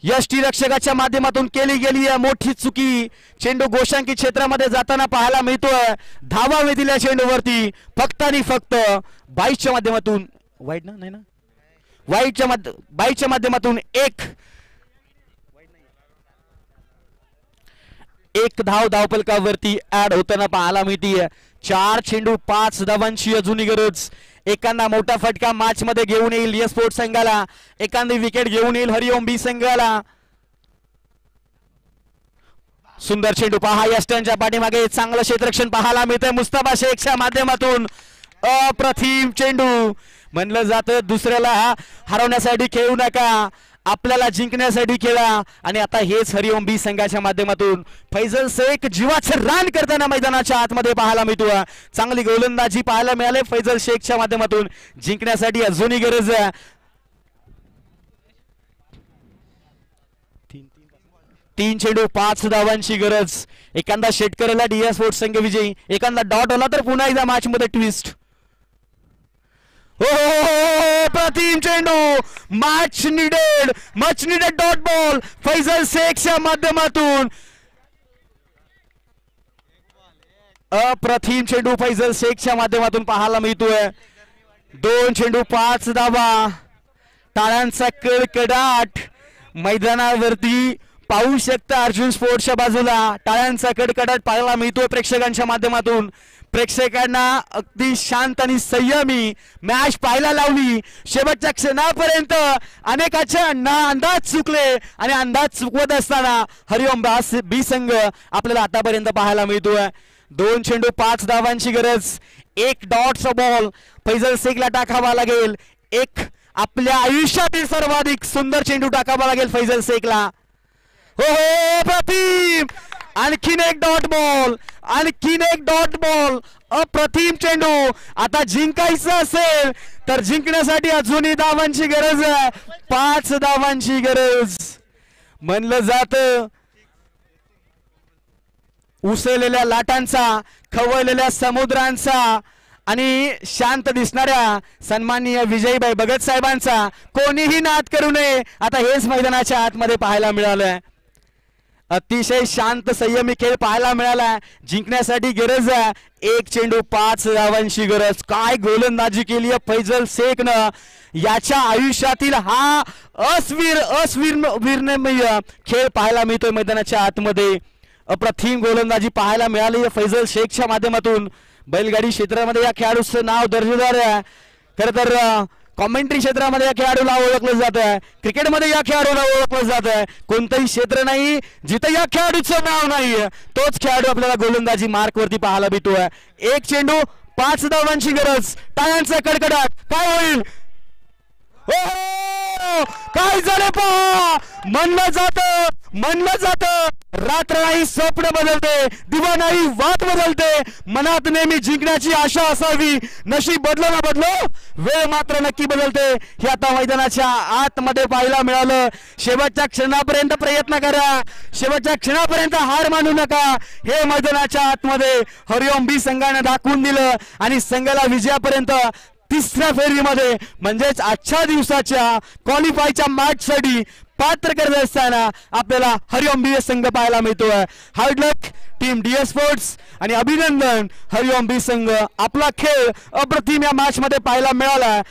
यष्टीरक्षकाच्या माध्यमातून केली गेली आहे मोठी चुकी. चेंडू गोशांकी क्षेत्रामध्ये जाताना पाहायला मिळतोय. धावा मिळतील या चेंडूवरती फक्त आणि फक्त 22च्या माध्यमातून. वाईट ना नाही ना वाईटच्या माध्यमातून एक धाव धावफलकावरती ऍड होताना पाहायला मिळतीये. 4 चेंडू 5 धावांची अजूनही गरज. एखादा मोठा फटका मॅच मध्ये घेऊन येईल या स्पोर्ट्स संघाला, एखादी विकेट घेऊन येईल हरिओम बी संघाला. सुंदर चेंडू पहा, या स्टंपच्या पाठीमागे चांगलं क्षेत्ररक्षण पाहायला मिळतंय मुस्तफा शेखच्या माध्यमातून. अप्रतिम चेंडू. म्हणलं जातं दुसऱ्याला हरवण्यासाठी खेळू नका, आपल्याला जिंकण्यासाठी खेळा. आणि आता हेच हरिओम बी संघाच्या माध्यमातून फैजल शेख जीवाचं रान करताना मैदानाच्या आतमध्ये पाहायला मिळतो. चांगली गोलंदाजी पाहायला मिळाले फैजल शेखच्या माध्यमातून. जिंकण्यासाठी अजूनही गरज आहे. 3 चेंडू 5 धावांची गरज. एखादा शेतकऱ्याला डीएस स्पोर्ट्स संघ विजयी, एखादा डॉट आला तर पुन्हा एकदा मॅच मध्ये ट्विस्ट. हो प्रतिम चेंडू. Much needed dot ball Faisal शेखच्या माध्यमातून. अप्रतिम चेंडू फैजल शेखच्या माध्यमातून पाहायला मिळतोय. 2 चेंडू 5 धावा. टाळ्यांचा कडकडाट मैदानावरती पाहू शकता. अर्जुन स्पोर्ट्सच्या बाजूला टाळ्यांचा कडकडाट पाहायला मिळतोय प्रेक्षकांच्या माध्यमातून. प्रेक्षकांना अगदी शांत आणि संयमी मॅच पाहायला लावली. शेवटच्या क्षणापर्यंत अनेकाच्या अंदाज चुकले आणि अंदाज चुकवत असताना हरिओम बी संघ आपल्याला आतापर्यंत पाहायला मिळतोय. 2 चेंडू 5 धावांची गरज. 1 डॉटचा बॉल फैजल शेखला टाकावा लागेल. एक आपल्या आयुष्यातील सर्वाधिक सुंदर चेंडू टाकावा लागेल फैजल शेखला. हो प्रतिम. आणखीन एक डॉट बॉल. अप्रतिम चेंडू. आता जिंकायचं असेल तर जिंकण्यासाठी अजूनही धावांची गरज आहे. 5 धावांची गरज. म्हणलं जात उसळलेल्या लाटांचा, खवळलेल्या समुद्रांचा आणि शांत दिसणाऱ्या सन्माननीय विजयभाई भगत साहेबांचा कोणीही नाद करू नये. आता हेच मैदानाच्या आतमध्ये पाहायला मिळालंय. अतिशय शांत संयमी खेळ पाहायला मिळाला. जिंकण्यासाठी गरज आहे. 1 चेंडू 5 धावांची गरज. काय गोलंदाजी केली आहे फैजल शेखनं. याच्या आयुष्यातील हा अविस्मरणीय खेळ पाहायला मिळतोय मैदानाच्या आतमध्ये. अप्रतिम गोलंदाजी पाहायला मिळाली फैजल शेखच्या माध्यमातून. बैलगाडी क्षेत्रामध्ये या खेळाडूचं नाव दर्जेदार आहे. खरं तर कॉमेंट्री क्षेत्रामध्ये या खेळाडूला ओळखलं जात आहे. क्रिकेटमध्ये या खेळाडूला ओळखलं जात आहे. कोणतंही क्षेत्र नाही जिथे या खेळाडूचं नाव नाही, तोच खेळाडू आपल्याला गोलंदाजी मार्क वरती पाहायला मिळतोय. 1 चेंडू 5 धावांची गरज. टाळ्यांचा कडकडाट. काय होईल? काय झालं पहा. म्हणलं जात रात्र नाही स्वप्न बदलते, दिवा नाही वाट बदलते. मनात नेहमी जिंकण्याची आशा असावी. नशीब बदलो ना बदलो, वेळ मात्र नक्की बदलते. हे आता मैदानाच्या आतमध्ये पाहायला मिळालं. शेवटच्या क्षणापर्यंत प्रयत्न करा, शेवटच्या क्षणापर्यंत हार मानू नका. हे मैदानाच्या आतमध्ये हरिओम बी संघाने दाखवून दिलं आणि संघाला विजयापर्यंत 3ऱ्या फेरीमध्ये म्हणजेच आजच्या दिवसाच्या क्वालिफायच्या मॅचसाठी पात्र करत असताना आपल्याला हरिओम बी संघ पाहायला मिळतोय. हार्ड लक टीम डीएस स्पोर्ट्स आणि अभिनंदन हरिओम बी संघ. आपला खेळ अप्रतिम या मॅच मध्ये पाहायला मिळाला.